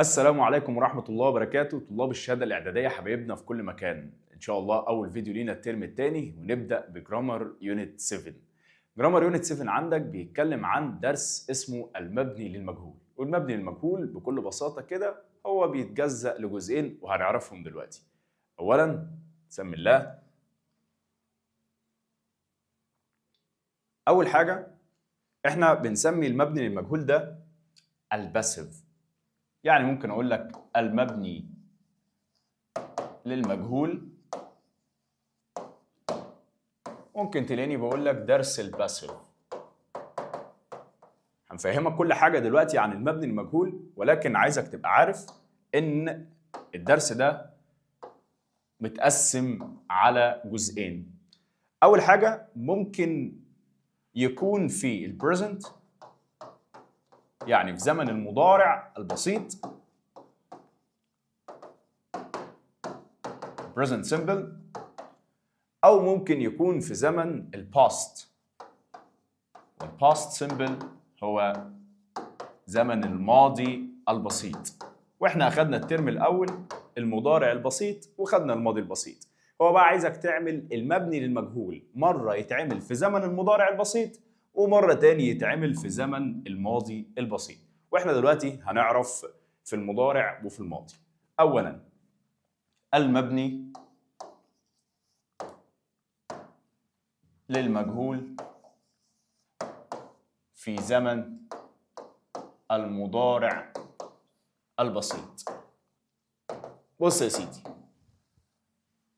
السلام عليكم ورحمة الله وبركاته. طلاب الشهادة الإعدادية حبايبنا في كل مكان، إن شاء الله أول فيديو لينا الترم الثاني ونبدأ بجرامر يونت 7. جرامر يونت 7 عندك بيتكلم عن درس اسمه المبني للمجهول، والمبني للمجهول بكل بساطة كده هو بيتجزأ لجزئين وهنعرفهم دلوقتي. أولا بسم الله. أول حاجة إحنا بنسمي المبني للمجهول ده الباسيف، يعني ممكن أقول لك المبني للمجهول، ممكن تلاقيني بقول لك درس الباسيف. هنفهمك كل حاجة دلوقتي عن المبني للمجهول، ولكن عايزك تبقى عارف إن الدرس ده متقسم على جزئين. أول حاجة ممكن يكون في البريزنت، يعني في زمن المضارع البسيط present simple، أو ممكن يكون في زمن الباست، والباست simple هو زمن الماضي البسيط. واحنا أخدنا الترم الأول المضارع البسيط وخدنا الماضي البسيط. هو بقى عايزك تعمل المبني للمجهول، مرة يتعمل في زمن المضارع البسيط ومرة تاني يتعمل في زمن الماضي البسيط. واحنا دلوقتي هنعرف في المضارع وفي الماضي. أولا المبني للمجهول في زمن المضارع البسيط. بص يا سيدي،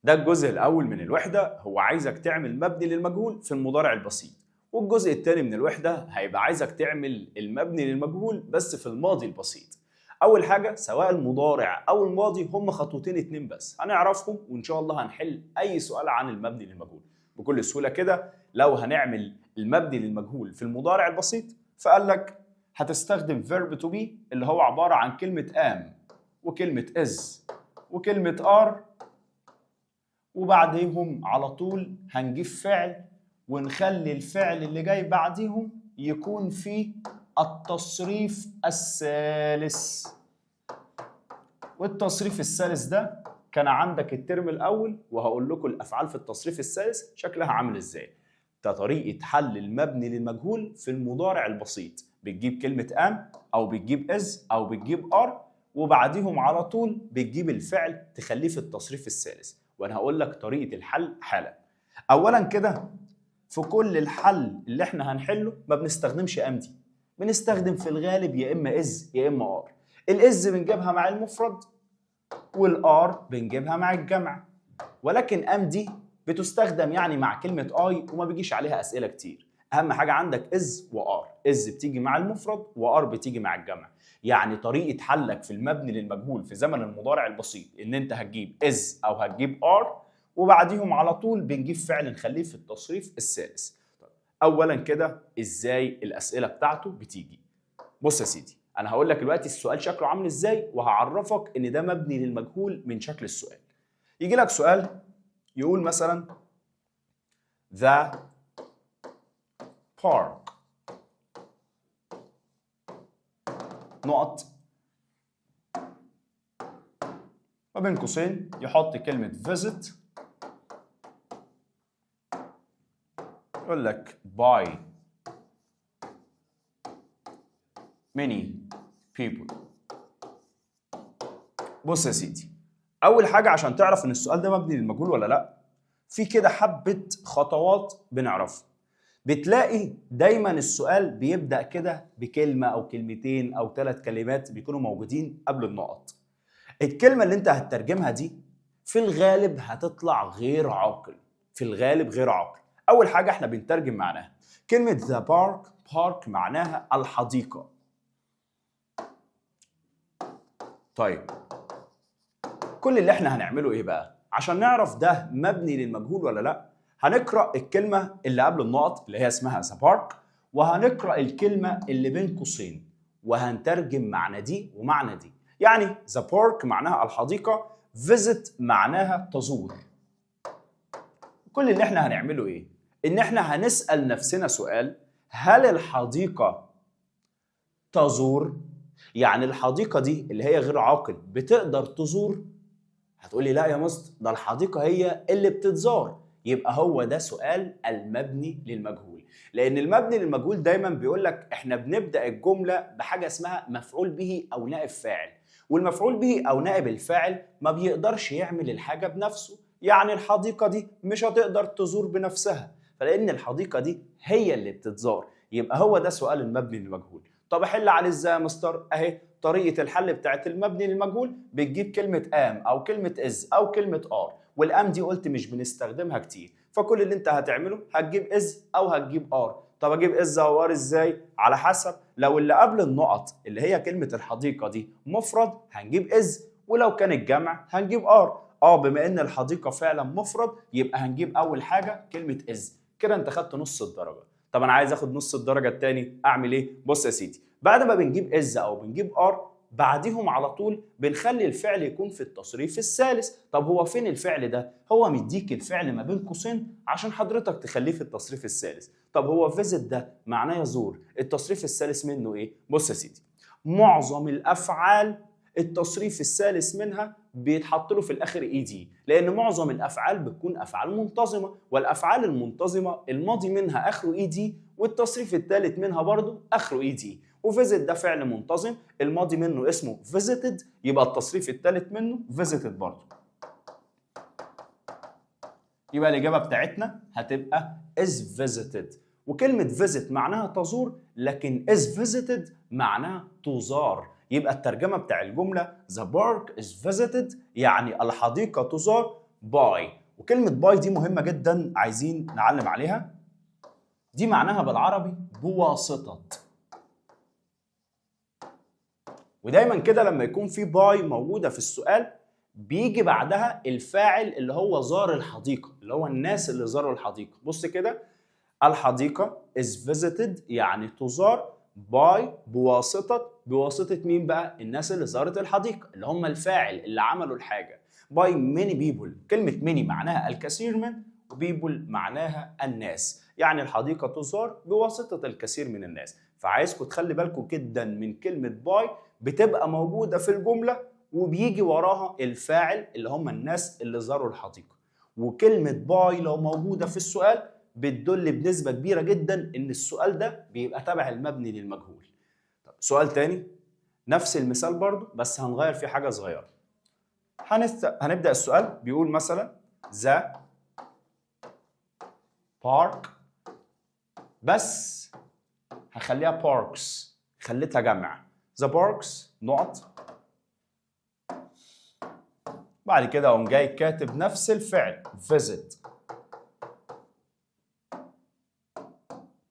ده الجزء الأول من الوحدة، هو عايزك تعمل مبني للمجهول في المضارع البسيط، والجزء الثاني من الوحدة هيبقى عايزك تعمل المبني للمجهول بس في الماضي البسيط. أول حاجة سواء المضارع أو الماضي هم خطوتين اتنين بس هنعرفهم، وإن شاء الله هنحل أي سؤال عن المبني للمجهول بكل سهولة كده. لو هنعمل المبني للمجهول في المضارع البسيط فقال لك هتستخدم verb to be اللي هو عبارة عن كلمة am وكلمة is وكلمة are، وبعديهم على طول هنجيب فعل ونخلي الفعل اللي جاي بعديهم يكون فيه التصريف الثالث. والتصريف الثالث ده كان عندك الترم الأول، وهقول لكم الأفعال في التصريف الثالث شكلها عامل إزاي. ده طريقة حل المبني للمجهول في المضارع البسيط، بتجيب كلمة am أو بتجيب is أو بتجيب are، وبعديهم على طول بتجيب الفعل تخليه في التصريف الثالث. وأنا هقول لك طريقة الحل حالا. أولا كده في كل الحل اللي احنا هنحله ما بنستخدمش am دي، بنستخدم في الغالب يا إما is يا إما are. الإز بنجيبها مع المفرد والار بنجيبها مع الجمع، ولكن ام دي بتستخدم يعني مع كلمة اي وما بيجيش عليها اسئلة كتير. اهم حاجة عندك از وار، از بتيجي مع المفرد وار بتيجي مع الجمع. يعني طريقة حلك في المبني للمجهول في زمن المضارع البسيط ان انت هتجيب از او هتجيب ار، وبعديهم على طول بنجيب فعل نخليه في التصريف الثالث. اولا كده ازاي الاسئلة بتاعته بتيجي؟ بص يا سيدي، انا هقول لك دلوقتي السؤال شكله عامل ازاي، وهعرفك ان ده مبني للمجهول من شكل السؤال. يجي لك سؤال يقول مثلا the park نقط، ما بين قوسين يحط كلمة visit، يقول لك by many people. بص يا سيدي، أول حاجة عشان تعرف إن السؤال ده مبني للمجهول ولا لأ، في كده حبة خطوات بنعرفها. بتلاقي دايما السؤال بيبدأ كده بكلمة أو كلمتين أو 3 كلمات بيكونوا موجودين قبل النقط. الكلمة اللي أنت هتترجمها دي في الغالب هتطلع غير عاقل، في الغالب غير عاقل. أول حاجة إحنا بنترجم معناها كلمة the park معناها الحديقة. طيب كل اللي احنا هنعمله ايه بقى عشان نعرف ده مبني للمجهول ولا لا؟ هنقرأ الكلمة اللي قبل النقط اللي هي اسمها the park، وهنقرأ الكلمة اللي بين قوسين وهنترجم معنى دي ومعنى دي. يعني the park معناها الحديقة، visit معناها تزور. كل اللي احنا هنعمله ايه؟ ان احنا هنسأل نفسنا سؤال: هل الحديقة تزور؟ يعني الحديقة دي اللي هي غير عاقل بتقدر تزور؟ هتقولي لا يا مستر، ده الحديقة هي اللي بتتزار. يبقى هو ده سؤال المبني للمجهول، لأن المبني للمجهول دايما بيقول لك احنا بنبدأ الجملة بحاجة اسمها مفعول به أو نائب فاعل، والمفعول به أو نائب الفاعل ما بيقدرش يعمل الحاجة بنفسه. يعني الحديقة دي مش هتقدر تزور بنفسها، فلأن الحديقة دي هي اللي بتتزار، يبقى هو ده سؤال المبني للمجهول. طب أحل عليه إزاي يا مستر؟ أهي طريقة الحل بتاعت المبني للمجهول، بتجيب كلمة am أو كلمة is أو كلمة are، والام دي قلت مش بنستخدمها كتير، فكل اللي انت هتعمله هتجيب is أو هتجيب are. طب أجيب is أو are إزاي؟ على حسب، لو اللي قبل النقط اللي هي كلمة الحديقة دي مفرد هنجيب is، ولو كان الجمع هنجيب are. بما إن الحديقة فعلا مفرد يبقى هنجيب أول حاجة كلمة is. كده أنت خدت نص الدرجة. طب أنا عايز آخد نص الدرجة التاني، أعمل إيه؟ بص يا سيدي، بعد ما بنجيب is أو بنجيب are بعديهم على طول بنخلي الفعل يكون في التصريف الثالث. طب هو فين الفعل ده؟ هو مديك الفعل ما بين قوسين عشان حضرتك تخليه في التصريف الثالث. طب هو فيزيت ده معناه يزور، التصريف الثالث منه ايه؟ بص يا سيدي، معظم الافعال التصريف الثالث منها بيتحط له في الاخر اي دي، لان معظم الافعال بتكون افعال منتظمه، والافعال المنتظمه الماضي منها اخره اي دي، والتصريف الثالث منها برضه اخره اي دي. وفيزيت ده فعل منتظم الماضي منه اسمه visited، يبقى التصريف الثالث منه visited برضه. يبقى الإجابة بتاعتنا هتبقى is visited. وكلمة visit معناها تزور، لكن is visited معناها تزار. يبقى الترجمة بتاع الجملة the park is visited يعني الحديقة تزار by. وكلمة by دي مهمة جدا عايزين نعلم عليها. دي معناها بالعربي بواسطة. ودايما كده لما يكون في باي موجودة في السؤال بيجي بعدها الفاعل اللي هو زار الحديقة، اللي هو الناس اللي زاروا الحديقة. بص كده، الحديقة is visited يعني تزار by بواسطة مين بقى؟ الناس اللي زارت الحديقة، اللي هم الفاعل اللي عملوا الحاجة. by many people، كلمة many معناها الكثير من، وبيبل معناها الناس، يعني الحديقة تزار بواسطة الكثير من الناس. فعايزكم تخلي بالكم جدا من كلمة باي، بتبقى موجودة في الجملة وبيجي وراها الفاعل اللي هم الناس اللي زاروا الحديقة. وكلمة باي لو موجودة في السؤال بتدل بنسبة كبيرة جدا ان السؤال ده بيبقى تبع المبني للمجهول. طب سؤال تاني نفس المثال برضو بس هنغير فيه حاجة صغيرة. هنبدأ السؤال بيقول مثلا the park، بس هخليها parks، خليتها جمع the parks نقط، بعد كده اقوم جاي كاتب نفس الفعل visit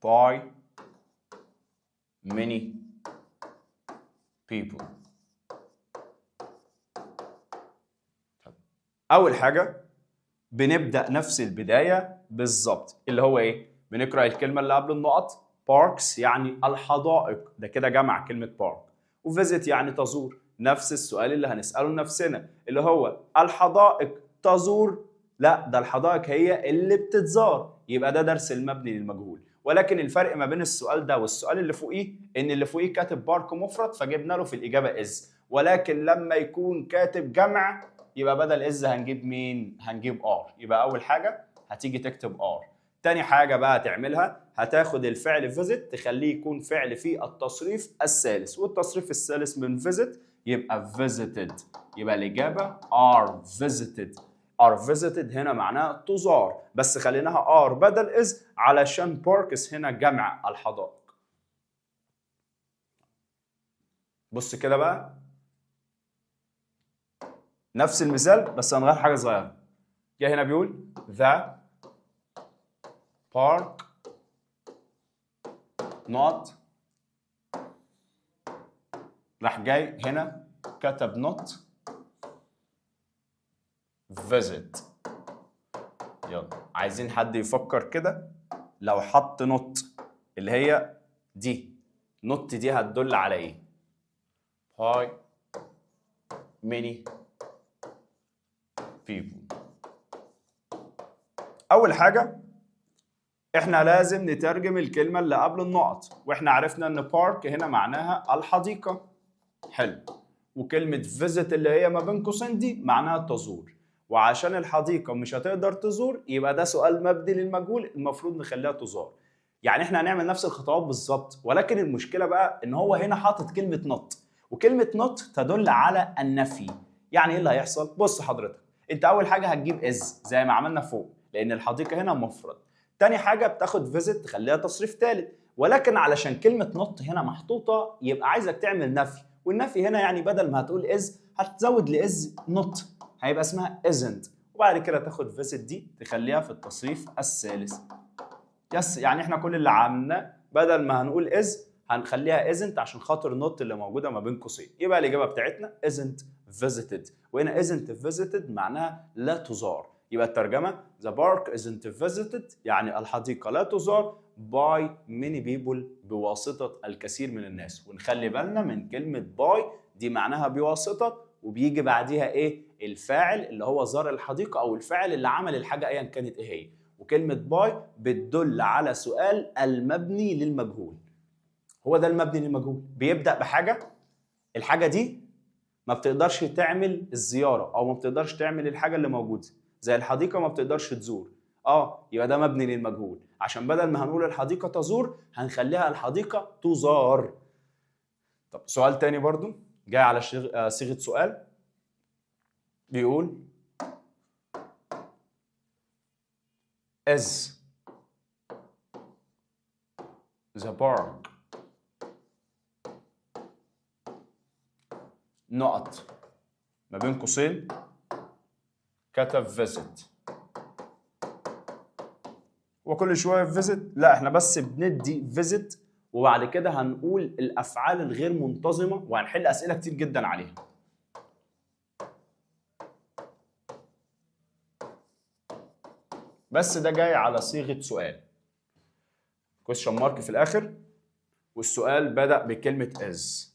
by many people. اول حاجه بنبدا نفس البدايه بالظبط، اللي هو ايه؟ بنقرا الكلمه اللي قبل النقط parks يعني الحدائق، ده كده جمع كلمه park، وvisit يعني تزور. نفس السؤال اللي هنساله لنفسنا اللي هو الحدائق تزور؟ لا، ده الحدائق هي اللي بتتزار، يبقى ده درس المبني للمجهول. ولكن الفرق ما بين السؤال ده والسؤال اللي فوقيه ان اللي فوقيه كاتب بارك مفرد فجبنا له في الاجابه از، ولكن لما يكون كاتب جمع يبقى بدل از هنجيب مين؟ هنجيب ار. يبقى اول حاجه هتيجي تكتب ار. تاني حاجه بقى هتعملها هتاخد الفعل فيزيت تخليه يكون فعل في التصريف الثالث، والتصريف الثالث من فيزيت يبقى visited. يبقى الاجابه are visited. are visited هنا معناها تزار، بس خليناها are بدل is علشان parks هنا جمع الحدائق. بص كده بقى نفس المثال بس هنغير حاجه صغيره. جاي هنا بيقول the park not، راح جاي هنا كتب not visit. يلا عايزين حد يفكر كده، لو حط نوت اللي هي دي، نوت دي هتدل على ايه؟ هاي many people. اول حاجه احنا لازم نترجم الكلمه اللي قبل النقط، واحنا عرفنا ان بارك هنا معناها الحديقه، حلو. وكلمة visit اللي هي ما بين قوسين دي معناها تزور، وعشان الحديقة مش هتقدر تزور يبقى ده سؤال مبني للمجهول، المفروض نخليها تزار. يعني احنا هنعمل نفس الخطوات بالظبط، ولكن المشكلة بقى ان هو هنا حاطط كلمة not، وكلمة not تدل على النفي. يعني ايه اللي هيحصل؟ بص حضرتك، انت اول حاجة هتجيب is زي ما عملنا فوق لان الحديقة هنا مفرد. تاني حاجة بتاخد visit تخليها تصريف ثالث، ولكن علشان كلمة not هنا محطوطة يبقى عايزك تعمل نفي، والنفي هنا يعني بدل ما هتقول is هتزود لإز not، هيبقى اسمها isn't، وبعد كده تاخد visit دي تخليها في التصريف الثالث. يس، يعني احنا كل اللي عملناه بدل ما هنقول is هنخليها isn't عشان خاطر not اللي موجوده ما بين قوسين. يبقى الاجابه بتاعتنا isn't visited، وهنا isn't visited معناها لا تزار. يبقى الترجمه the park isn't visited يعني الحديقه لا تزار by many people بواسطه الكثير من الناس. ونخلي بالنا من كلمه by دي معناها بواسطه، وبيجي بعديها ايه؟ الفاعل اللي هو زار الحديقه او الفاعل اللي عمل الحاجه ايا كانت ايه هي. وكلمة باي بتدل على سؤال المبني للمجهول. هو ده المبني للمجهول، بيبدأ بحاجة، الحاجة دي ما بتقدرش تعمل الزيارة أو ما بتقدرش تعمل الحاجة اللي موجودة، زي الحديقة ما بتقدرش تزور. يبقى ده مبني للمجهول، عشان بدل ما هنقول الحديقة تزور هنخليها الحديقة تزار. طب سؤال تاني برضو جاي على صيغة سؤال، بيقول is the park نقط ما بين قوسين كتب visit. وكل شويه visit؟ لا، احنا بس بندي visit وبعد كده هنقول الافعال الغير منتظمه وهنحل اسئله كتير جدا عليها. بس ده جاي على صيغه سؤال، question mark في الاخر، والسؤال بدأ بكلمه is.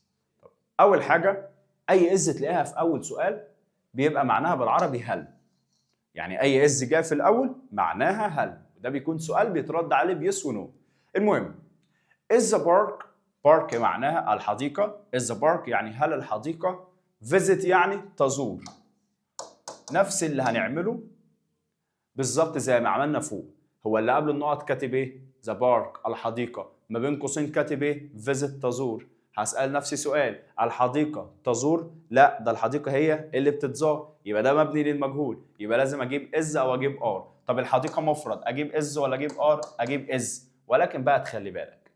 اول حاجه اي از تلاقيها في اول سؤال بيبقى معناها بالعربي هل، يعني اي از جاء في الاول معناها هل، ده بيكون سؤال بيترد عليه بيس ونو. المهم is the park، park معناها الحديقه، is the park يعني هل الحديقه، visit يعني تزور. نفس اللي هنعمله بالظبط زي ما عملنا فوق. هو اللي قبل النقط كاتب ايه؟ the park الحديقه، ما بين قوسين كاتب ايه؟ visit تزور. هسأل نفسي سؤال، الحديقة تزور؟ لا، ده الحديقة هي اللي بتتزار، يبقى ده مبني للمجهول، يبقى لازم اجيب از او اجيب ار. طب الحديقة مفرد، اجيب از ولا اجيب ار؟ اجيب از. ولكن بقى تخلي بالك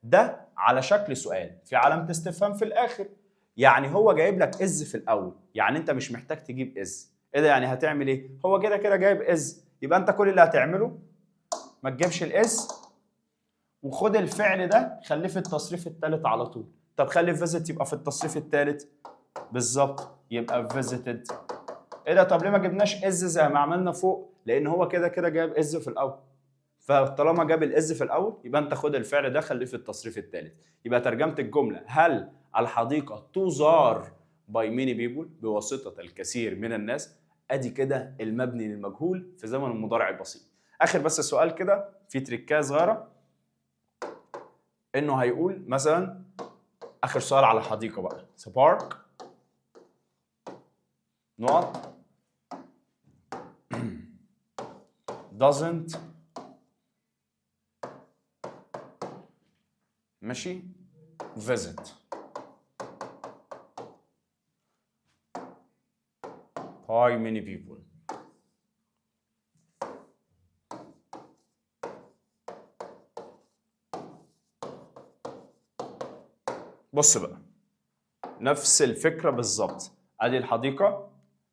ده على شكل سؤال في علامة استفهام في الاخر، يعني هو جايب لك از في الاول، يعني انت مش محتاج تجيب از. ايه ده يعني هتعمل ايه؟ هو كده كده جايب از، يبقى انت كل اللي هتعمله ما تجيبش الاز وخد الفعل ده خليه في التصريف الثالث على طول. طب خلي visit يبقى في التصريف الثالث بالظبط، يبقى visited. ايه ده؟ طب ليه ما جبناش از زي ما عملنا فوق؟ لان هو كده كده جايب از في الاول، فطالما جاب الاز في الاول يبقى انت خد الفعل ده خليه في التصريف الثالث. يبقى ترجمه الجمله هل الحديقه تزار by many people بواسطه الكثير من الناس. ادي كده المبني للمجهول في زمن المضارع البسيط. اخر بس سؤال كده في تريكايه صغيره، انه هيقول مثلا اخر سؤال على الحديقه بقى، the park نقط doesn't ماشي visit by many people. بص بقى نفس الفكره بالظبط، ادي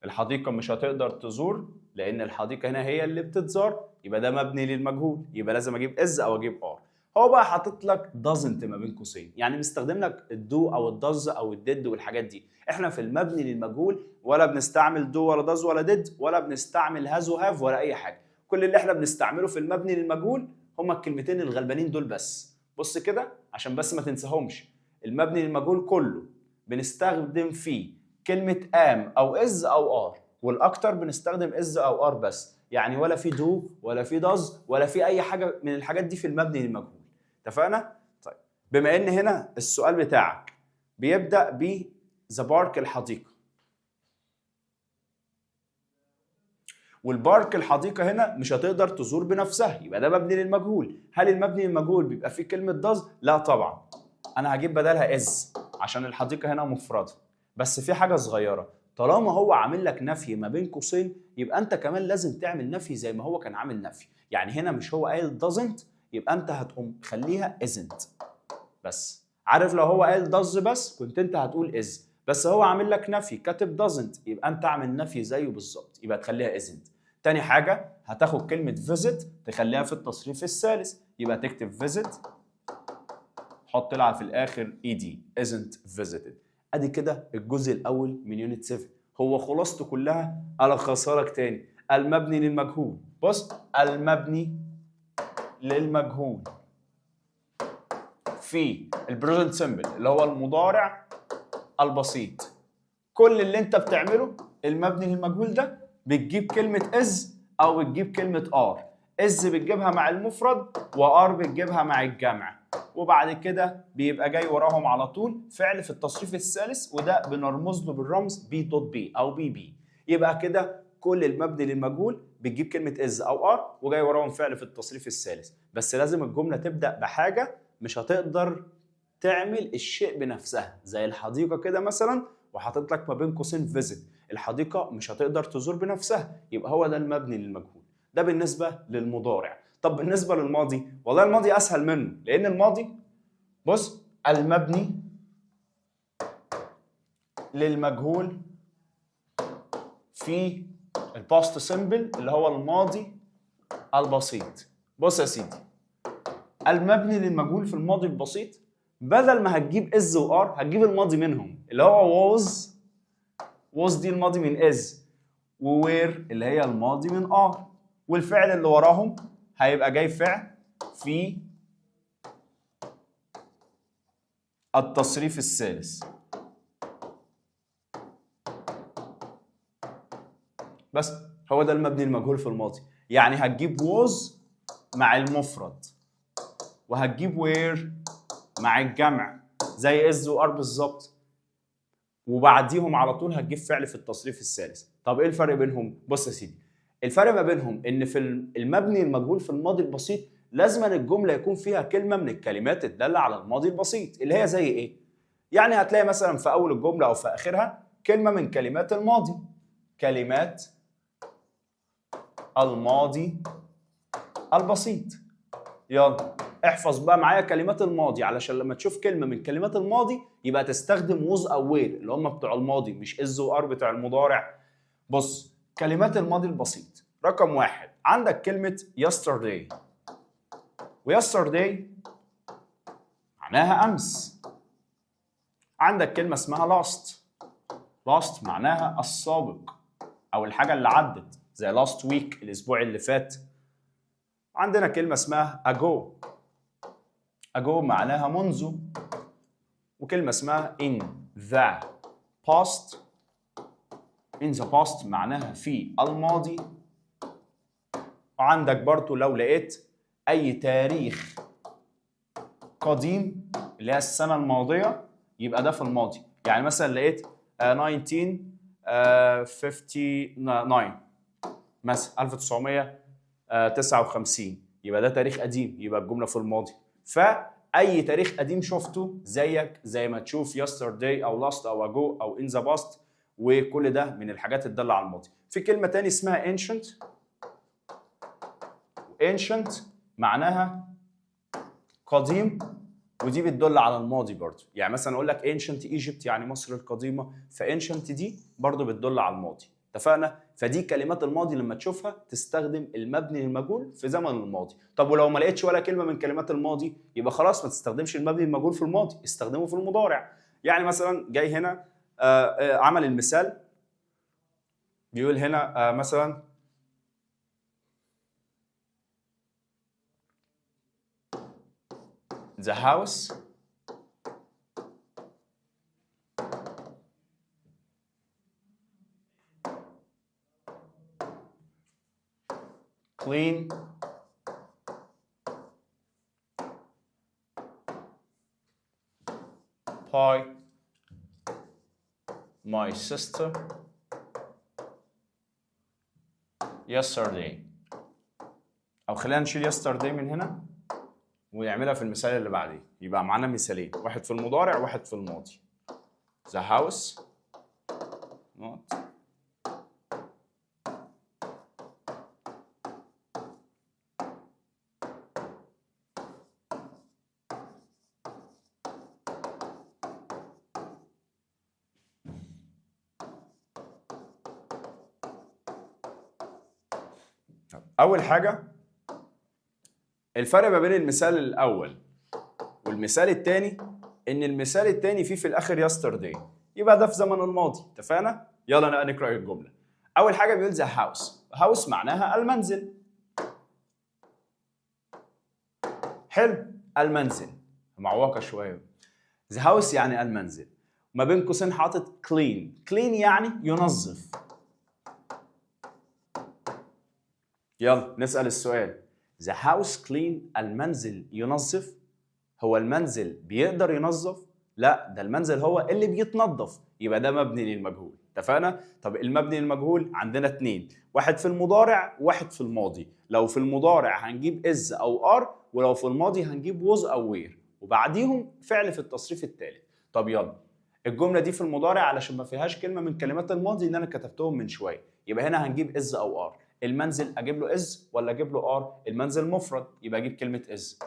الحديقه مش هتقدر تزور لان الحديقه هنا هي اللي بتتزار، يبقى ده مبني للمجهول، يبقى لازم اجيب از او اجيب ار. هو بقى حاطط لك doesn't ما بين قوسين، يعني مستخدم لك الدو او الدز او الديد والحاجات دي. احنا في المبني للمجهول ولا بنستعمل دو ولا دز ولا ديد ولا بنستعمل هاز وهاف ولا اي حاجه، كل اللي احنا بنستعمله في المبني للمجهول هما الكلمتين الغلبانين دول بس. بص كده عشان بس ما تنساهمش، المبني للمجهول كله بنستخدم فيه كلمة am أو is أو are، والأكتر بنستخدم is أو are بس، يعني ولا في do ولا في does ولا في أي حاجة من الحاجات دي في المبني للمجهول. اتفقنا؟ طيب بما إن هنا السؤال بتاعك بيبدأ ب the park الحديقة. والبارك الحديقة هنا مش هتقدر تزور بنفسها، يبقى ده مبني للمجهول. هل المبني للمجهول بيبقى فيه كلمة does؟ لا طبعا. أنا هجيب بدلها is عشان الحديقة هنا مفردة. بس في حاجة صغيرة، طالما هو عامل لك نفي ما بين قوسين يبقى أنت كمان لازم تعمل نفي زي ما هو كان عامل نفي. يعني هنا مش هو قايل doesn't يبقى أنت هتقوم خليها isn't بس. عارف لو هو قال does بس كنت أنت هتقول is، بس هو عامل لك نفي كاتب doesn't يبقى أنت اعمل نفي زيه بالظبط، يبقى تخليها isn't. تاني حاجة هتاخد كلمة visit تخليها في التصريف الثالث، يبقى تكتب visit حط لها في الآخر ed isn't visited. أدي كده الجزء الأول من يونت 7. هو خلاصته كلها ألخصها لك تاني. المبني للمجهول، بص المبني للمجهول في البريزنت سيمبل اللي هو المضارع البسيط. كل اللي انت بتعمله المبني للمجهول ده بتجيب كلمة از او بتجيب كلمة ار. از بتجيبها مع المفرد وار بتجيبها مع الجمع، وبعد كده بيبقى جاي وراهم على طول فعل في التصريف الثالث وده بنرمز له بالرمز بي دوت بي او بي بي. يبقى كده كل المبني للمجهول بتجيب كلمة از او ار وجاي وراهم فعل في التصريف الثالث. بس لازم الجملة تبدأ بحاجة مش هتقدر تعمل الشيء بنفسها، زي الحديقة كده مثلا وحاطط لك ما بين قوسين فيزيت. الحديقة مش هتقدر تزور بنفسها، يبقى هو ده المبني للمجهول. ده بالنسبة للمضارع. طب بالنسبة للماضي، والله الماضي أسهل منه، لأن الماضي بص المبني للمجهول في الباست سيمبل اللي هو الماضي البسيط. بص يا سيدي، المبني للمجهول في الماضي البسيط بدل ما هتجيب از وار هتجيب الماضي منهم اللي هو was دي الماضي من is، ووير اللي هي الماضي من are، والفعل اللي وراهم هيبقى جاي فعل في التصريف الثالث. بس هو ده المبني المجهول في الماضي. يعني هتجيب was مع المفرد وهتجيب where مع الجمع زي is و are بالظبط، وبعديهم على طول هتجيب فعل في التصريف الثالث. طب ايه الفرق بينهم؟ بص يا سيدي، الفرق ما بينهم ان في المبني المجهول في الماضي البسيط لازما الجمله يكون فيها كلمه من الكلمات الداله على الماضي البسيط اللي هي زي ايه؟ يعني هتلاقي مثلا في اول الجمله او في اخرها كلمه من كلمات الماضي، كلمات الماضي البسيط. يلا احفظ بقى معايا كلمات الماضي علشان لما تشوف كلمه من كلمات الماضي يبقى تستخدم was او where اللي هم بتوع الماضي، مش is و are بتوع المضارع. بص كلمات الماضي البسيط، رقم واحد عندك كلمه yesterday، وyesterday معناها امس. عندك كلمه اسمها last معناها السابق او الحاجه اللي عدت زي last week الاسبوع اللي فات. عندنا كلمه اسمها ago معناها منذ، وكلمة اسمها in the past معناها في الماضي. وعندك برضو لو لقيت أي تاريخ قديم اللي هي السنة الماضية يبقى ده في الماضي. يعني مثلا لقيت 1959 مثلا 1959 يبقى ده تاريخ قديم، يبقى الجملة في الماضي. فأي تاريخ قديم شفته زيك زي ما تشوف yesterday أو last أو ago أو in the past، وكل ده من الحاجات الدالة على الماضي. في كلمة تاني اسمها ancient معناها قديم، ودي بتدل على الماضي برضه. يعني مثلا اقول لك ancient Egypt يعني مصر القديمه، فancient دي برضه بتدل على الماضي. اتفقنا؟ فدي كلمات الماضي لما تشوفها تستخدم المبني للمجهول في زمن الماضي. طب ولو ما لقيتش ولا كلمه من كلمات الماضي يبقى خلاص ما تستخدمش المبني للمجهول في الماضي، استخدمه في المضارع. يعني مثلا جاي هنا عمل المثال بيقول هنا مثلا the house clean by my sister yesterday. او خلينا نشيل yesterday من هنا ونعملها في المثال اللي بعديه. يبقى معانا مثالين، واحد في المضارع وواحد في الماضي. the house not أول حاجة الفرق ما بين المثال الأول والمثال الثاني إن المثال الثاني فيه في الآخر yesterday، يبقى ده في زمن الماضي. اتفقنا؟ يلا نقرأ الجملة. أول حاجة بيقول the house. house معناها المنزل. حلو، المنزل معوقة شوية. the house يعني المنزل، ما بين قوسين حاطط clean. clean يعني ينظف. يلا نسأل السؤال. the house clean المنزل ينظف. هو المنزل بيقدر ينظف؟ لا، ده المنزل هو اللي بيتنظف، يبقى ده مبني للمجهول. اتفقنا؟ طب المبني للمجهول عندنا اتنين، واحد في المضارع وواحد في الماضي. لو في المضارع هنجيب is او are، ولو في الماضي هنجيب was او were، وبعديهم فعل في التصريف الثالث. طب يلا الجملة دي في المضارع علشان ما فيهاش كلمة من كلمات الماضي اللي انا كتبتهم من شوية، يبقى هنا هنجيب is او are. المنزل اجيب له is ولا اجيب له are؟ المنزل مفرد يبقى اجيب كلمة is.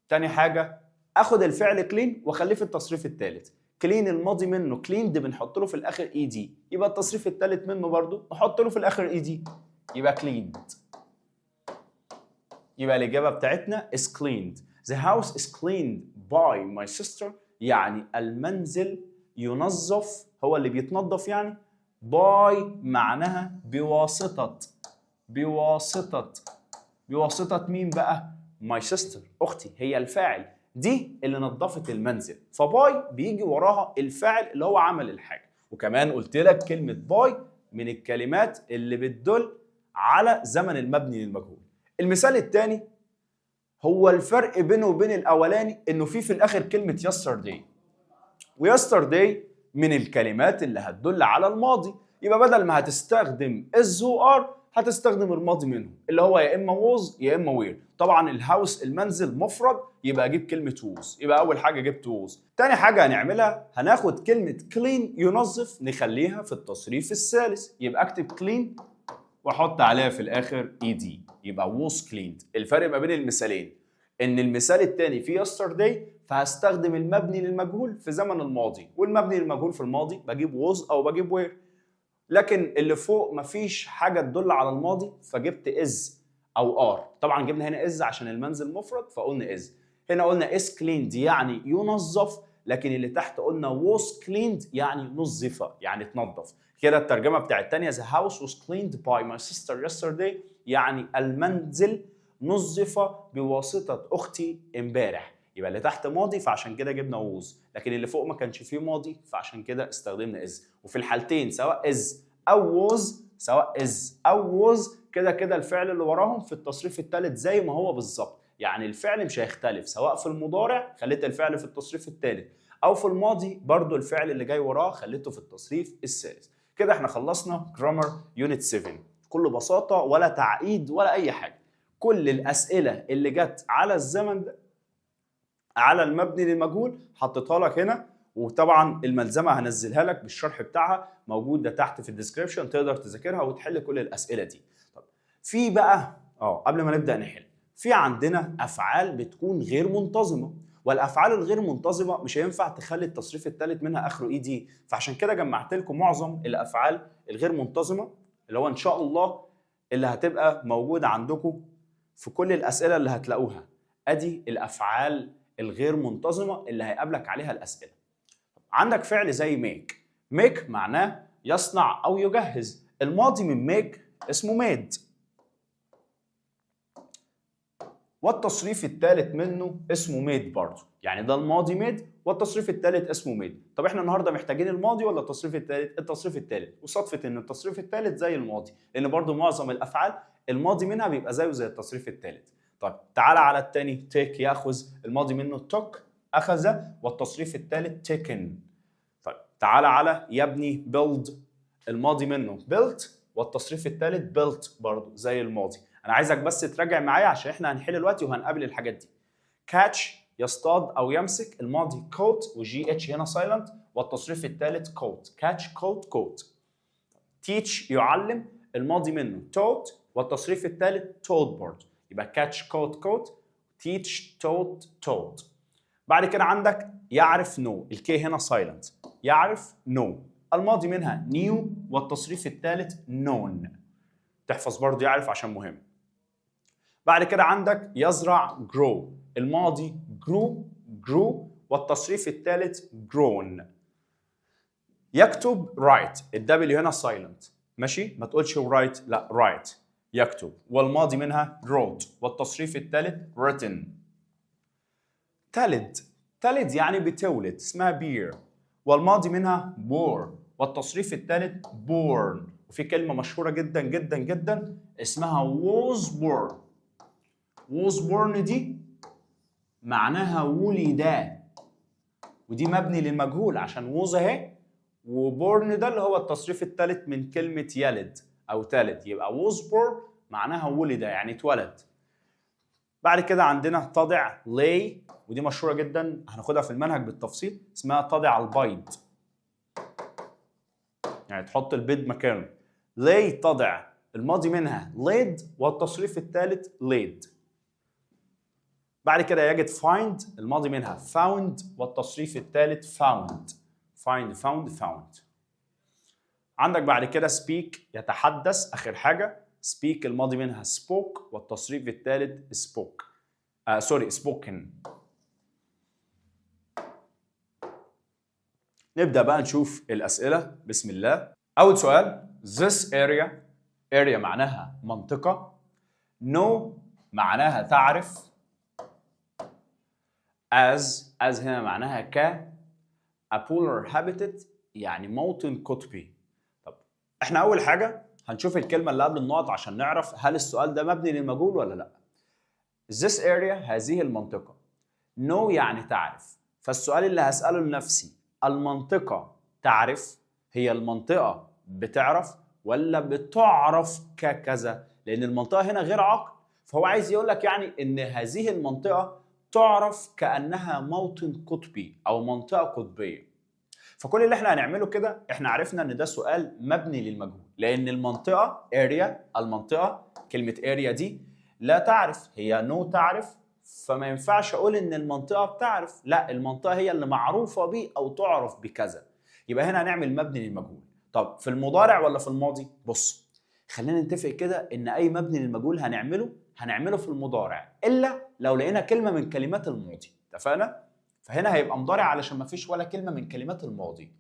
تاني حاجة اخد الفعل كلين واخليه في التصريف الثالث. كلين الماضي منه كليند بنحط له في الاخر اي دي، يبقى التصريف الثالث منه برضو نحط له في الاخر اي دي، يبقى كليند. يبقى الاجابه بتاعتنا is cleaned. The house is cleaned by my sister، يعني المنزل ينظف، هو اللي بيتنظف يعني. by معناها بواسطة. بواسطة مين بقى؟ my sister اختي، هي الفاعل، دي اللي نظفت المنزل، فباي بيجي وراها الفاعل اللي هو عمل الحاجه. وكمان قلت لك كلمه باي من الكلمات اللي بتدل على زمن المبني للمجهول. المثال الثاني هو الفرق بينه وبين الاولاني انه في الاخر كلمه yesterday، ويسترداي من الكلمات اللي هتدل على الماضي، يبقى بدل ما هتستخدم is و are هتستخدم الماضي منهم اللي هو يا اما was يا اما were. طبعا الهاوس المنزل مفرد يبقى اجيب كلمه was، يبقى اول حاجه جبت was. تاني حاجه هنعملها هناخد كلمه clean ينظف نخليها في التصريف الثالث، يبقى اكتب clean واحط عليها في الاخر ed، يبقى was cleaned. الفرق ما بين المثالين ان المثال الثاني فيه yesterday فهستخدم المبني للمجهول في زمن الماضي، والمبني للمجهول في الماضي بجيب was او بجيب were. لكن اللي فوق مفيش حاجه تدل على الماضي فجبت is او are. طبعا جبنا هنا is عشان المنزل مفرد فقلنا is. هنا قلنا is cleaned يعني ينظف، لكن اللي تحت قلنا was cleaned يعني نظف يعني تنظف. كده الترجمه بتاعت الثانيه the house was cleaned by my sister yesterday، يعني المنزل نظف بواسطه اختي امبارح. يبقى اللي تحت ماضي فعشان كده جبنا was، لكن اللي فوق ما كانش فيه ماضي فعشان كده استخدمنا is. وفي الحالتين سواء is او was، سواء is او was كده كده الفعل اللي وراهم في التصريف الثالث زي ما هو بالظبط، يعني الفعل مش هيختلف. سواء في المضارع خليت الفعل في التصريف الثالث، او في الماضي برضو الفعل اللي جاي وراه خليته في التصريف الثالث. كده احنا خلصنا جرامر يونت 7 بكل بساطه، ولا تعقيد ولا اي حاجه. كل الاسئله اللي جت على الزمن ده على المبني للمجهول حطيتها لك هنا، وطبعا الملزمه هنزلها لك بالشرح بتاعها موجوده تحت في الديسكربشن، تقدر تذاكرها وتحل كل الاسئله دي. طب في بقى قبل ما نبدا نحل، في عندنا افعال بتكون غير منتظمه، والافعال الغير منتظمه مش هينفع تخلي التصريف الثالث منها اخره اي دي، فعشان كده جمعت لكم معظم الافعال الغير منتظمه اللي هو ان شاء الله اللي هتبقى موجوده عندكم في كل الاسئله اللي هتلاقوها. ادي الافعال الغير منتظمه اللي هيقابلك عليها الاسئله. عندك فعل زي ميك. ميك معناه يصنع او يجهز، الماضي من ميك اسمه ميد، والتصريف الثالث منه اسمه ميد برضه، يعني ده الماضي ميد والتصريف الثالث اسمه ميد. طب احنا النهارده محتاجين الماضي ولا التصريف الثالث؟ التصريف الثالث، وصدفه ان التصريف الثالث زي الماضي لان برضه معظم الافعال الماضي منها بيبقى زيه زي التصريف الثالث. طيب تعالى على الثاني، تيك ياخذ، الماضي منه توك اخذ، والتصريف الثالث تيكن. طيب تعال على يبني build، الماضي منه built والتصريف الثالث built برضه زي الماضي. انا عايزك بس تراجع معايا عشان احنا هنحل دلوقتي وهنقابل الحاجات دي. catch يصطاد او يمسك، الماضي caught وجي اتش هنا silent والتصريف الثالث caught. catch caught caught. teach يعلم، الماضي منه taught والتصريف الثالث taught برضه، يبقى catch caught caught teach taught taught. بعد كده عندك يعرف know، الكي هنا silent، يعرف know، الماضي منها knew والتصريف الثالث known. تحفظ برضه يعرف عشان مهم. بعد كده عندك يزرع grow، الماضي grew والتصريف الثالث grown. يكتب write، الدبليو هنا silent، ماشي؟ ما تقولش write، لا write، يكتب والماضي منها wrote والتصريف الثالث written. تلد يعني بتولد، اسمها beer والماضي منها bore والتصريف الثالث born. وفي كلمة مشهورة جدا جدا جدا اسمها was born. was born دي معناها ولد، ودي مبني للمجهول عشان was اهي، وبورن ده اللي هو التصريف الثالث من كلمة يلد أو تلد، يبقى was born معناها ولد يعني اتولد. بعد كده عندنا تضع lay، ودي مشهورة جدا هناخدها في المنهج بالتفصيل، اسمها تضع البيض، يعني تحط البيض مكانه. lay تضع، الماضي منها laid والتصريف الثالث laid. بعد كده يجد find، الماضي منها found والتصريف الثالث found. find found found. عندك بعد كده speak يتحدث، آخر حاجة speak الماضي منها spoke والتصريف الثالث spoke. spoken. نبدأ بقى نشوف الأسئلة، بسم الله. أول سؤال this area معناها منطقة، know معناها تعرف، as هنا معناها ك، a polar habitat يعني موطن قطبي. طب احنا أول حاجة هنشوف الكلمة اللي قبل النقط عشان نعرف هل السؤال ده مبني للمجهول ولا لأ. this area هذه المنطقة، know يعني تعرف، فالسؤال اللي هسأله لنفسي المنطقة تعرف، هي المنطقة بتعرف ولا بتعرف ككذا؟ لأن المنطقة هنا غير عقل، فهو عايز يقول لك يعني إن هذه المنطقة تعرف كأنها موطن قطبي أو منطقة قطبية. فكل اللي احنا هنعمله كده، احنا عرفنا إن ده سؤال مبني للمجهول، لأن المنطقة area، المنطقة كلمة area دي لا تعرف، هي no تعرف، فما ينفعش أقول إن المنطقة بتعرف، لا المنطقة هي اللي معروفة بيه أو تعرف بكذا. يبقى هنا هنعمل مبني للمجهول. طب في المضارع ولا في الماضي؟ بص خلينا نتفق كده إن أي مبني للمجهول هنعمله في المضارع، إلا لو لقينا كلمة من كلمات الماضي، اتفقنا؟ فهنا هيبقى مضارع علشان ما فيش ولا كلمة من كلمات الماضي،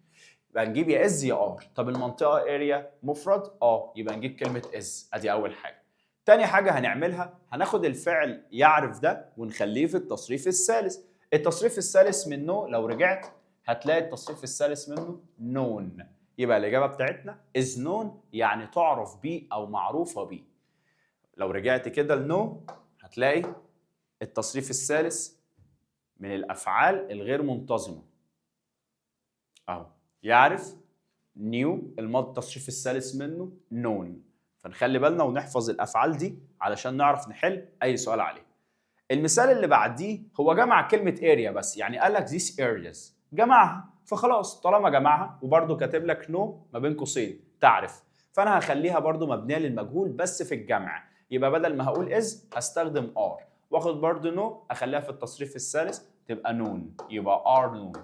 يبقى نجيب يا إز يا آر. طب المنطقة اريا مفرد؟ يبقى نجيب كلمة إز، أدي أول حاجة. تاني حاجة هنعملها، هناخد الفعل يعرف ده ونخليه في التصريف الثالث. التصريف الثالث منه لو رجعت هتلاقي التصريف الثالث منه known، يبقى الإجابة بتاعتنا is known يعني تعرف بيه أو معروفة بيه. لو رجعت كده لنو هتلاقي التصريف الثالث من الأفعال الغير منتظمة أهو، يعرف new، الماضي التصريف الثالث منه known. فنخلي بالنا ونحفظ الأفعال دي علشان نعرف نحل أي سؤال عليه. المثال اللي بعديه هو جمع كلمة area بس، يعني قال لك these areas جمعها، فخلاص طالما جمعها وبرده كاتب لك no ما بين قوسين تعرف، فأنا هخليها برده مبنية للمجهول بس في الجمع، يبقى بدل ما هقول is هستخدم are، واخد برده no أخليها في التصريف الثالث تبقى known، يبقى are known،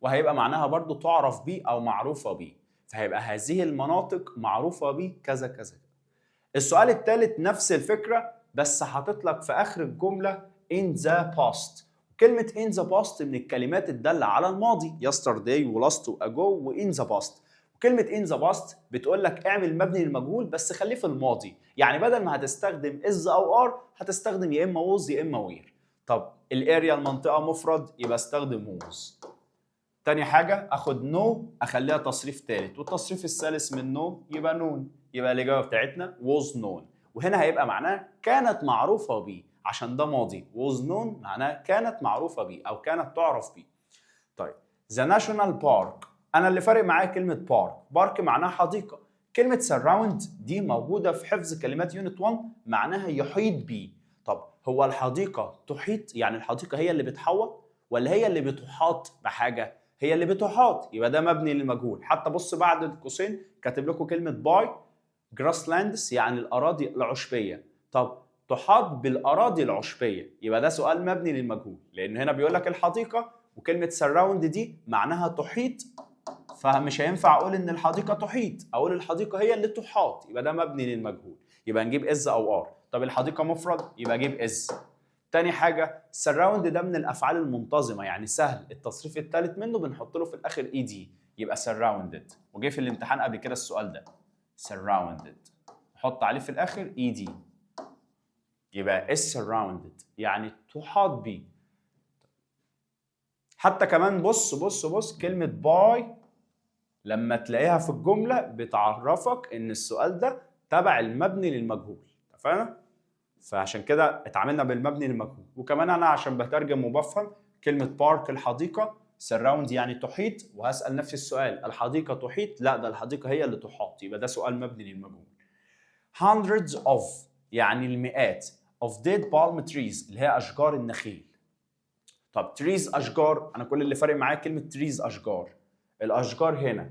وهيبقى معناها برده تعرف بيه أو معروفة بيه، فهيبقى هذه المناطق معروفة بيه كذا كذا. السؤال الثالث نفس الفكرة بس حاطط لك في آخر الجملة in the past. كلمة in the past من الكلمات الدالة على الماضي، yesterday و last و ago و in the past. وكلمة in the past بتقول لك اعمل مبني للمجهول بس خليه في الماضي، يعني بدل ما هتستخدم is أو are هتستخدم يا إما was يا إما were. طب الاريا المنطقة مفرد يبقى استخدم was. تاني حاجة اخد no اخليها تصريف ثالث، والتصريف الثالث من no يبقى known، يبقى الإجابة بتاعتنا was known، وهنا هيبقى معناه كانت معروفة بيه عشان ده ماضي، was known معناه كانت معروفة بيه أو كانت تعرف بيه. طيب the national park انا اللي فارق معايا كلمه بارك. بارك معناها حديقه. كلمه سراوند دي موجوده في حفظ كلمات يونت 1، معناها يحيط بيه. طب هو الحديقه تحيط، يعني الحديقه هي اللي بتحوط ولا هي اللي بتحاط بحاجه؟ هي اللي بتحاط، يبقى ده مبني للمجهول. حتى بص بعد القوسين كاتب لكم كلمه باي جراسلاندز، يعني الاراضي العشبيه. طب تحاط بالاراضي العشبيه، يبقى ده سؤال مبني للمجهول، لان هنا بيقول لك الحديقه، وكلمه سراوند دي معناها تحيط، فمش هينفع اقول ان الحديقه تحيط، اقول الحديقه هي اللي تحاط، يبقى ده مبني للمجهول. يبقى نجيب از او ار. طب الحديقه مفرد، يبقى اجيب از. تاني حاجه سراوند ده من الافعال المنتظمه، يعني سهل التصريف الثالث منه بنحط له في الاخر اي دي، يبقى سراوندد. وجه في الامتحان قبل كده السؤال ده سراوندد، نحط عليه في الاخر اي دي، يبقى is surrounded يعني تحاط بيه. حتى كمان بص كلمة باي لما تلاقيها في الجملة بتعرفك ان السؤال ده تبع المبني للمجهول، اتفقنا؟ فعشان كده اتعاملنا بالمبني للمجهول. وكمان انا عشان بترجم وبفهم كلمة بارك الحديقة، surround يعني تحيط، وهسأل نفسي السؤال الحديقة تحيط؟ لا، ده الحديقة هي اللي تحاط، يبقى ده سؤال مبني للمجهول. hundreds of يعني المئات of dead palm trees اللي هي أشجار النخيل. طب trees أشجار، أنا كل اللي فارق معايا كلمة trees أشجار. الأشجار هنا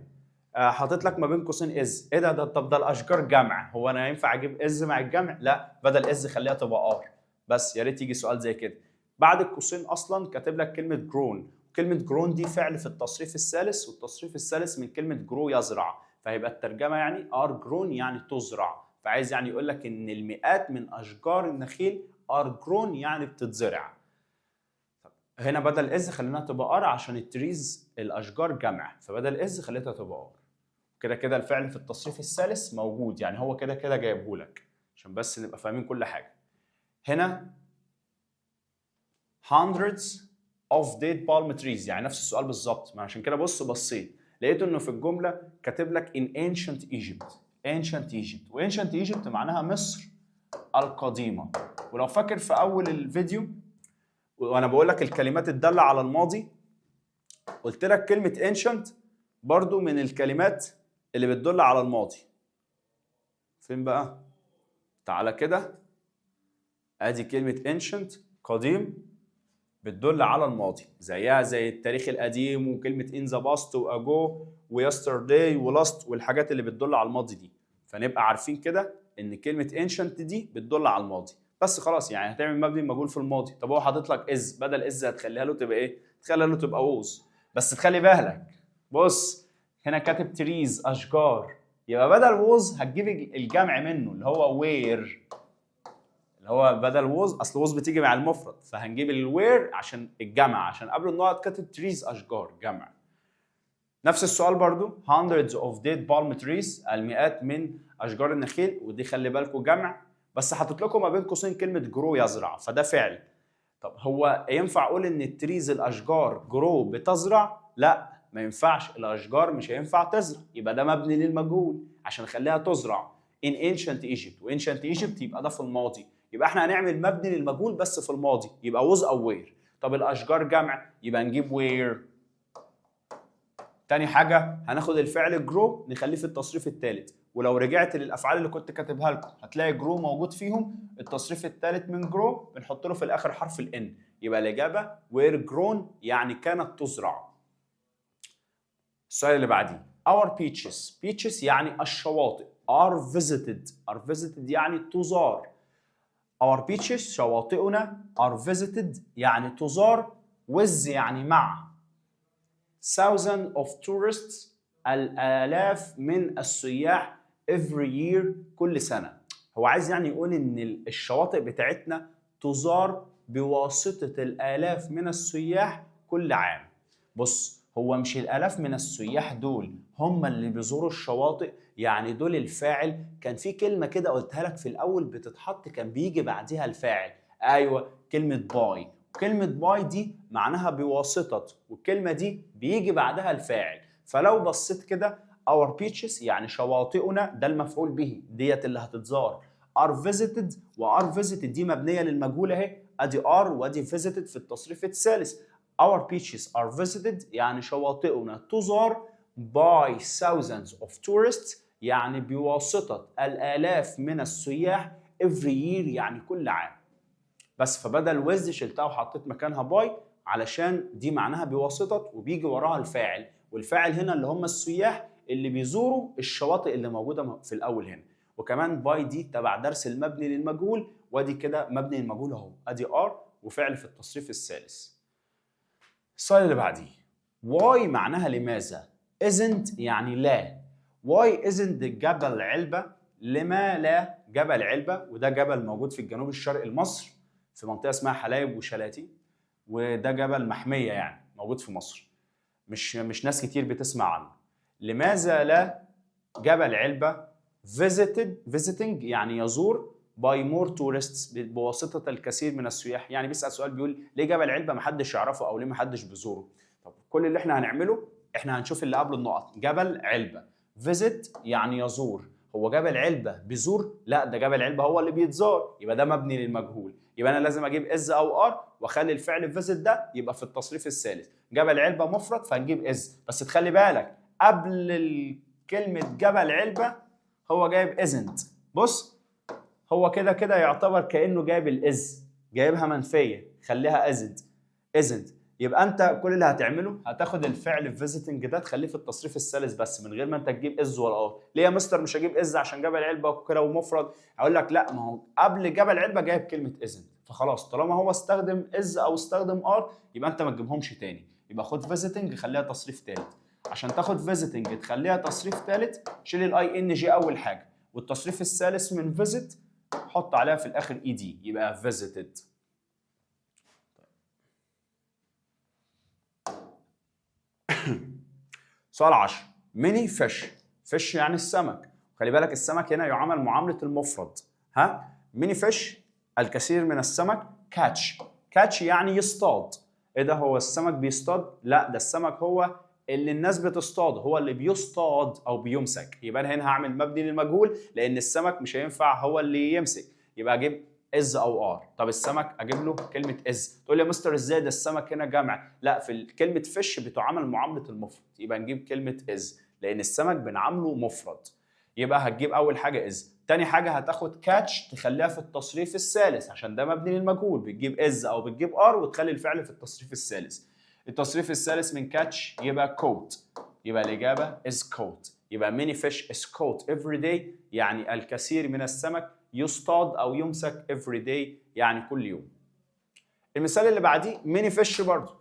حاطط لك ما بين قوسين از. ايه ده طب ده الاشجار جمع، هو انا ينفع اجيب از مع الجمع؟ لا، بدل از خليها تبقى ار. بس يا ريت يجي سؤال زي كده. بعد القوسين اصلا كاتب لك كلمه جرون، كلمه جرون دي فعل في التصريف الثالث، والتصريف الثالث من كلمه جرو يزرع، فهيبقى الترجمه يعني ار جرون يعني تزرع. فعايز يعني يقول لك ان المئات من اشجار النخيل ار جرون يعني بتتزرع. هنا بدل از خليناها تبقى ار عشان التريز الاشجار جمع، فبدل از خليتها تبقى ار. كده كده الفعل في التصريف الثالث موجود، يعني هو كده كده جايبه لك عشان بس نبقى فاهمين كل حاجه. هنا hundreds of dead palm trees يعني نفس السؤال بالظبط، ما عشان كده بصيت لقيت انه في الجمله كاتب لك in ancient Egypt. ancient Egypt و ancient Egypt معناها مصر القديمه. ولو فاكر في اول الفيديو وانا بقول لك الكلمات الداله على الماضي، قلت لك كلمه ancient برضو من الكلمات اللي بتدل على الماضي. فين بقى؟ تعالى كده، ادي كلمة ancient قديم بتدل على الماضي، زيها زي التاريخ القديم وكلمة in the past و ago و yesterday و last والحاجات اللي بتدل على الماضي دي. فنبقى عارفين كده ان كلمة ancient دي بتدل على الماضي. بس خلاص يعني هتعمل مبني مجهول في الماضي. طب هو حاطط لك is، بدل is هتخليها له تبقى ايه؟ تخليها له تبقى was. بس تخلي بالك، بص هنا كاتب trees اشجار، يبقى بدل was هتجيب الجمع منه اللي هو where، اللي هو بدل ووز، اصل ووز بتيجي مع المفرد فهنجيب الوير عشان الجمع، عشان قبل النقط كاتب تريز اشجار جمع. نفس السؤال برضو hundreds of dead palm trees المئات من اشجار النخيل، ودي خلي بالكم جمع، بس حاطط لكم ما بين قوسين كلمه جرو يزرع، فده فعل. طب هو ينفع اقول ان التريز الاشجار جرو بتزرع؟ لا ما ينفعش، الاشجار مش هينفع تزرع، يبقى ده مبني للمجهول عشان نخليها تزرع in ancient Egypt، و ancient Egypt يبقى ده في الماضي، يبقى احنا هنعمل مبني للمجهول بس في الماضي، يبقى was او where. طب الاشجار جمع يبقى نجيب where. تاني حاجه هناخد الفعل جرو نخليه في التصريف الثالث، ولو رجعت للافعال اللي كنت كاتبها لكم هتلاقي جرو موجود فيهم. التصريف الثالث من جرو بنحط له في الاخر حرف الان، يبقى الاجابه where grown يعني كانت تزرع. السؤال اللي بعديه our beaches. beaches يعني الشواطئ. are visited يعني تزار. our beaches شواطئنا are visited يعني تزار. with يعني مع. thousands of tourists الآلاف من السياح every year كل سنة. هو عايز يعني يقول إن الشواطئ بتاعتنا تزار بواسطة الآلاف من السياح كل عام. بص هو مش الآلاف من السياح دول هم اللي بيزوروا الشواطئ، يعني دول الفاعل. كان في كلمة كده قلتها لك في الأول بتتحط كان بيجي بعدها الفاعل، أيوة كلمة باي. كلمة باي دي معناها بواسطة، والكلمة دي بيجي بعدها الفاعل. فلو بصيت كده our beaches يعني شواطئنا ده المفعول به ديت اللي هتتزار. are visited و are visited دي مبنية للمجهول اهي، ادي are وادي visited في التصريف الثالث. our beaches are visited يعني شواطئنا تزار by thousands of tourists يعني بواسطة الآلاف من السياح every year يعني كل عام. بس فبدل with شلتها وحطيت مكانها by علشان دي معناها بواسطة وبيجي وراها الفاعل، والفاعل هنا اللي هم السياح اللي بيزوروا الشواطئ اللي موجودة في الأول هنا. وكمان by دي تبع درس المبني للمجهول، وادي كده مبني للمجهول اهو، ادي are وفعل في التصريف الثالث. السؤال اللي بعديه why معناها لماذا، isn't يعني لا. why isn't جبل علبة، لما لا جبل علبة، وده جبل موجود في الجنوب الشرقي لمصر في منطقة اسمها حلايب وشلاتي، وده جبل محمية يعني موجود في مصر، مش ناس كتير بتسمع عنه. لماذا لا جبل علبة visiting يعني يزور by more tourists بواسطة الكثير من السياح، يعني بيسأل سؤال بيقول ليه جبل علبة محدش يعرفه أو ليه محدش بيزوره. طب كل اللي احنا هنعمله احنا هنشوف اللي قبل النقط. جبل علبة visit يعني يزور، هو جبل علبة بيزور؟ لا، ده جبل علبة هو اللي بيتزار، يبقى ده مبني للمجهول، يبقى أنا لازم أجيب is أو are وأخلي الفعل visit ده يبقى في التصريف الثالث. جبل علبة مفرد فهنجيب is، بس تخلي بالك قبل كلمة جبل علبة هو جايب isn't. بص هو كده كده يعتبر كأنه جايب الإز، جايبها منفية، خليها isn't. يبقى أنت كل اللي هتعمله هتاخد الفعل visiting ده تخليه في التصريف الثالث بس من غير ما أنت تجيب إز ولا آر. ليه يا مستر مش هجيب إز عشان جبل علبة وكده ومفرد؟ هقول لك لا، ما هو قبل جبل علبة جايب كلمة isn't، فخلاص طالما هو استخدم إز أو استخدم آر يبقى أنت ما تجيبهمش تاني، يبقى خد visiting خليها تصريف ثالث. عشان تاخد visiting تخليها تصريف ثالث شيل الاي ان جي اول حاجه، والتصريف الثالث من visit حط عليها في الاخر اي دي يبقى visited. سؤال 10 many fish يعني السمك، خلي بالك السمك هنا يعامل معامله المفرد. ها many fish الكثير من السمك catch يعني يصطاد. ايه ده، هو السمك بيصطاد؟ لا، ده السمك هو اللي الناس بتصطاد، هو اللي بيصطاد او بيمسك. يبقى انا هنا هعمل مبني للمجهول لان السمك مش هينفع هو اللي يمسك، يبقى اجيب از او ار. طب السمك اجيب له كلمه از. تقول لي يا مستر ازاي ده السمك هنا جمع؟ لا، في كلمه فيش بتعامل معامله المفرد، يبقى نجيب كلمه از لان السمك بنعامله مفرد. يبقى هتجيب اول حاجه از، تاني حاجه هتاخد كاتش تخليها في التصريف الثالث عشان ده مبني للمجهول، بتجيب از او بتجيب ار وتخلي الفعل في التصريف الثالث. التصريف الثالث من كاتش يبقى كوت، يبقى الإجابة is caught. يبقى many fish is caught every day يعني الكثير من السمك يصطاد أو يمسك every day يعني كل يوم. المثال اللي بعديه many fish برضه،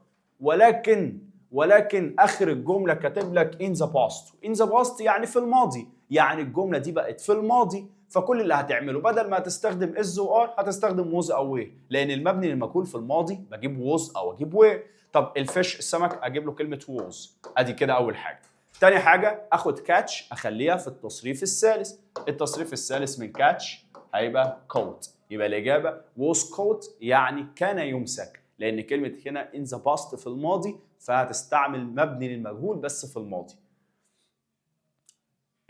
ولكن آخر الجملة كاتب لك in the past. in the past يعني في الماضي، يعني الجملة دي بقت في الماضي، فكل اللي هتعمله بدل ما تستخدم is و are هتستخدم was أو were، لأن المبني للمجهول في الماضي بجيب was أو أجيب were. طب الفيش السمك اجيب له كلمه ووز، ادي كده اول حاجه. تاني حاجه اخد كاتش اخليها في التصريف الثالث. التصريف الثالث من كاتش هيبقى كوت، يبقى الاجابه ووز كوت يعني كان يمسك، لان كلمه هنا in the past في الماضي فهتستعمل مبني للمجهول بس في الماضي.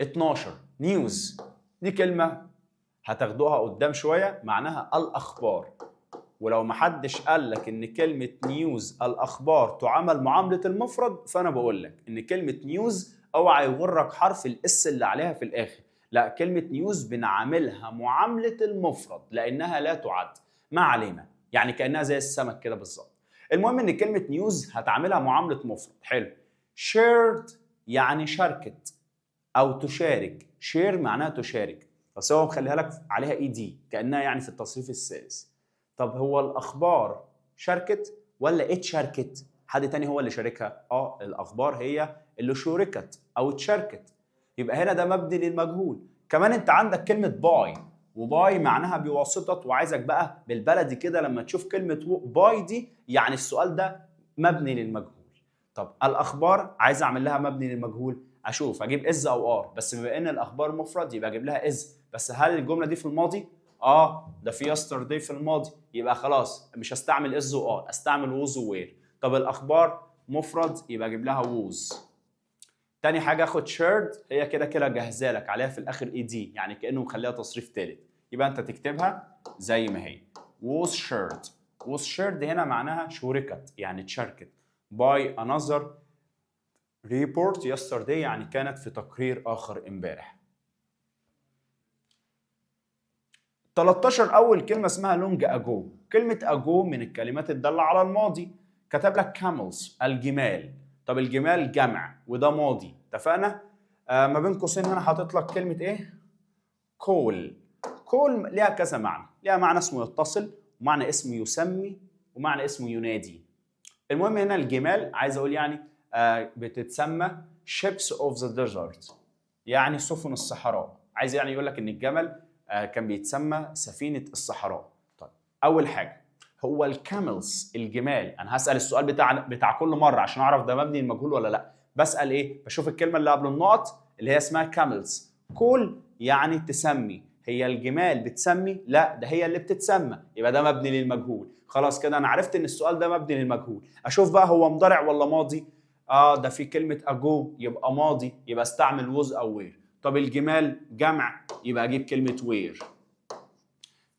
12 نيوز، دي كلمه هتاخدوها قدام شويه معناها الاخبار، ولو محدش قال لك ان كلمة نيوز الاخبار تعامل معاملة المفرد فانا بقول لك ان كلمة نيوز اوعى يغرك حرف الاس اللي عليها في الاخر، لا كلمة نيوز بنعاملها معاملة المفرد لانها لا تعد. ما علينا، يعني كأنها زي السمك كده بالظبط. المهم ان كلمة نيوز هتعاملها معاملة مفرد. حلو. shared يعني شاركت او تشارك، شير معناها تشارك، بس هو مخليها لك عليها اي دي كأنها يعني في التصريف الثالث. طب هو الاخبار شاركت ولا اتشاركت؟ حد تاني هو اللي شاركها؟ الاخبار هي اللي شاركت او اتشاركت، يبقى هنا ده مبني للمجهول. كمان انت عندك كلمه باي، وباي معناها بواسطه، وعايزك بقى بالبلدي كده لما تشوف كلمه باي دي يعني السؤال ده مبني للمجهول. طب الاخبار عايز اعمل لها مبني للمجهول، اشوف اجيب از او ار، بس بما ان الاخبار مفرد يبقى اجيب لها از، بس هل الجمله دي في الماضي؟ ده في يسترداي في الماضي، يبقى خلاص مش هستعمل از وار، استعمل ووز ووير. طب الاخبار مفرد يبقى اجيب لها ووز. تاني حاجه اخد شيرد، هي كده كده جاهزه لك عليها في الاخر اي دي يعني كانه مخليها تصريف ثالث، يبقى انت تكتبها زي ما هي was shared. was shared هنا معناها شوركت يعني تشاركت by another report yesterday يعني كانت في تقرير آخر امبارح. 13 أول كلمة اسمها long ago. كلمة ago من الكلمات الدالة على الماضي. كتب لك camels الجمال. طب الجمال جمع وده ماضي، اتفقنا؟ ما بين قوسين هنا حاطط لك كلمة إيه؟ call. call ليها كذا معنى، ليها معنى اسمه يتصل، ومعنى اسمه يسمي، ومعنى اسمه ينادي. المهم هنا الجمال عايز أقول يعني بتتسمى ships of the desert، يعني سفن الصحراء. عايز يعني يقول لك ان الجمل كان بيتسمى سفينة الصحراء. طيب اول حاجة هو الكاملز الجمال. انا هسأل السؤال بتاع كل مرة عشان اعرف ده مبني المجهول ولا لا. بسأل ايه؟ بشوف الكلمة اللي قبل النقط اللي هي اسمها كاملز. كول يعني تسمي. هي الجمال بتسمي؟ لا، ده هي اللي بتتسمى، يبقى ده مبني للمجهول. خلاص كده انا عرفت ان السؤال ده مبني للمجهول. اشوف بقى هو مضارع ولا ماضي. ده في كلمة اجو يبقى ماضي، يبقى استعمل ووز او وير. طب الجمال جمع يبقى اجيب كلمة وير.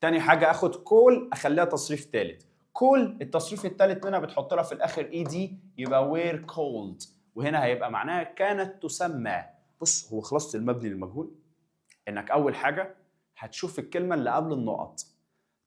تاني حاجة اخد كول اخليها تصريف ثالث. كول التصريف الثالث منها بتحط لها في الاخر اي دي يبقى وير كولد، وهنا هيبقى معناها كانت تسمى. بص هو خلاصة المبني للمجهول انك اول حاجة هتشوف الكلمة اللي قبل النقط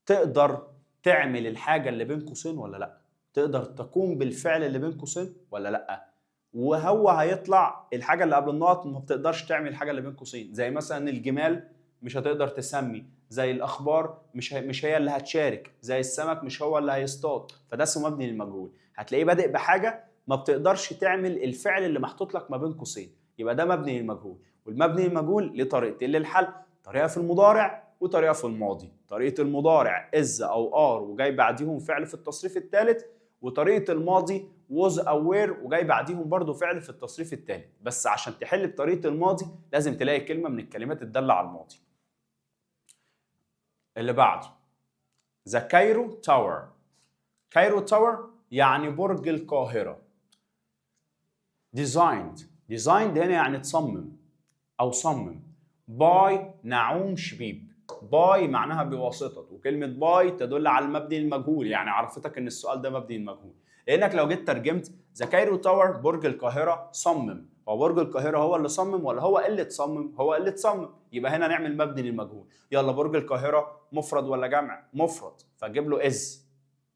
تقدر تعمل الحاجة اللي بين قوسين ولا لا، تقدر تقوم بالفعل اللي بين قوسين ولا لا. وهو هيطلع الحاجة اللي قبل النقط ما بتقدرش تعمل الحاجة اللي بين قوسين، زي مثلا الجمال مش هتقدر تسمي، زي الأخبار مش هي اللي هتشارك، زي السمك مش هو اللي هيصطاد. فده اسمه مبني للمجهول. هتلاقيه بادئ بحاجة ما بتقدرش تعمل الفعل اللي محطوط لك ما بين قوسين، يبقى ده مبني للمجهول. والمبني للمجهول ليه طريقتين للحل، طريقة في المضارع وطريقة في الماضي. طريقة المضارع is أو are وجاي بعديهم فعل في التصريف الثالث، وطريقة الماضي was أو were وجاي بعديهم برضو فعل في التصريف الثالث. بس عشان تحل بطريقة الماضي لازم تلاقي كلمة من الكلمات الدالة على الماضي. اللي بعده The Cairo Tower. Cairo Tower يعني برج القاهرة. Designed هنا يعني تصمم أو صمم. by نعوم شبيب. باي معناها بواسطة، وكلمة باي تدل على المبني المجهول، يعني عرفتك ان السؤال ده مبني المجهول. لانك لو جيت ترجمت ذا كايرو تاور برج القاهرة صمم، هو برج القاهرة هو اللي صمم ولا هو اللي تصمم؟ هو اللي تصمم، يبقى هنا نعمل مبني للمجهول. يلا برج القاهرة مفرد ولا جمع؟ مفرد، فجيب له از.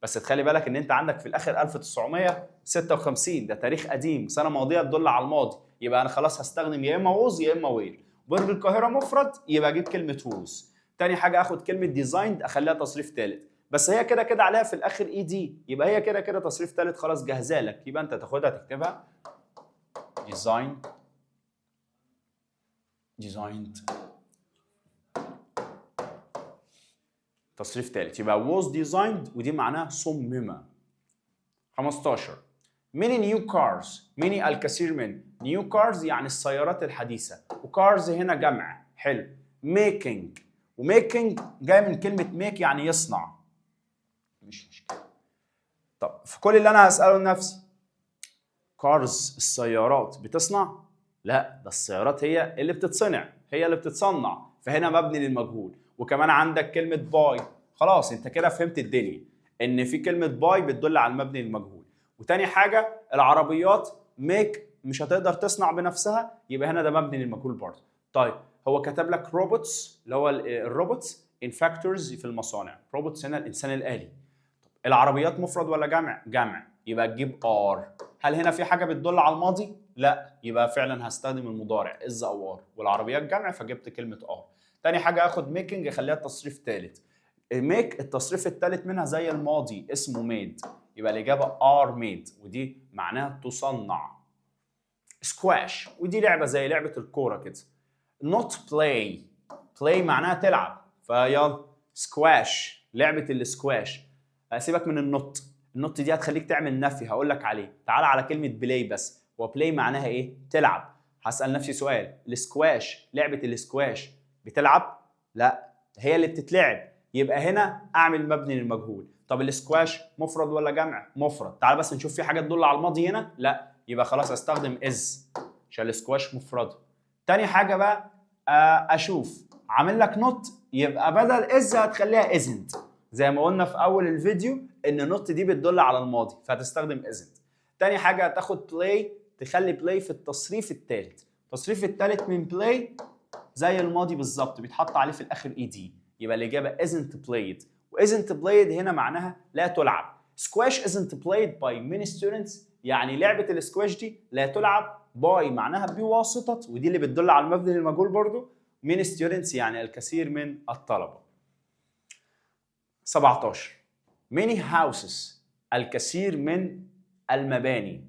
بس تخلي بالك ان انت عندك في الاخر 1956، ده تاريخ قديم، سنة ماضية تدل على الماضي، يبقى انا خلاص هستخدم يا اما ووز يا اما وير. برج القاهرة مفرد يبقى اجيب كلمة ووز. تاني حاجة اخد كلمة ديزايند اخليها تصريف ثالث، بس هي كده كده عليها في الاخر اي دي، يبقى هي كده كده تصريف ثالث خلاص جاهزة لك، يبقى انت تاخدها تكتبها ديزايند تصريف ثالث، يبقى was designed ودي معناها صمم. 15 many new cars. many الكثير من. new cars يعني السيارات الحديثة، وcars هنا جمع. حلو. making وmaking جاي من كلمة make يعني يصنع. مش مشكلة. طب في كل اللي أنا هسأله لنفسي، cars السيارات بتصنع؟ لا، ده السيارات هي اللي بتتصنع، هي اللي بتتصنع، فهنا مبني للمجهول. وكمان عندك كلمة باي. خلاص انت كده فهمت الدنيا ان في كلمة باي بتدل على المبني للمجهول. وتاني حاجة العربيات ميك مش هتقدر تصنع بنفسها، يبقى هنا ده مبني للمجهول برضه. طيب هو كتب لك روبوتس اللي هو الروبوتس ان فاكتورز في المصانع. روبوتس هنا الانسان الآلي. طب العربيات مفرد ولا جمع؟ جمع، يبقى تجيب ار. هل هنا في حاجة بتدل على الماضي؟ لا، يبقى فعلا هستخدم المضارع از او ار، والعربيات جمع فجبت كلمة ار. تاني حاجة اخد ميكنج اخليها تصريف ثالث. ميك التصريف الثالث منها زي الماضي اسمه ميد، يبقى الإجابة ار ميد ودي معناها تصنع. سكواش ودي لعبة زي لعبة الكورة كده. نوت بلاي. بلاي معناها تلعب، فيلا سكواش لعبة السكواش. سيبك من النوت، النوت دي هتخليك تعمل نفي هقول لك عليه. تعال على كلمة بلاي بس، وبلاي معناها ايه؟ تلعب. هسأل نفسي سؤال، السكواش لعبة السكواش بتلعب؟ لا، هي اللي بتتلعب، يبقى هنا اعمل مبني للمجهول. طب السكواش مفرد ولا جمع؟ مفرد. تعال بس نشوف في حاجه تدل على الماضي هنا. لا، يبقى خلاص استخدم از عشان السكواش مفرد. تاني حاجه بقى اشوف عامل لك نوت، يبقى بدل از هتخليها ازنت، زي ما قلنا في اول الفيديو ان نوت دي بتدل على الماضي فهتستخدم ازنت. تاني حاجه هتاخد بلاي تخلي بلاي في التصريف الثالث. التصريف الثالث من بلاي زي الماضي بالظبط بيتحط عليه في الاخر اي دي، يبقى الاجابه isn't played. وisn't played هنا معناها لا تلعب. squash isn't played by many students، يعني لعبه السكواش دي لا تلعب by معناها بواسطه، ودي اللي بتدل على المبني للمجهول برضو. many students يعني الكثير من الطلبه. 17 many houses الكثير من المباني.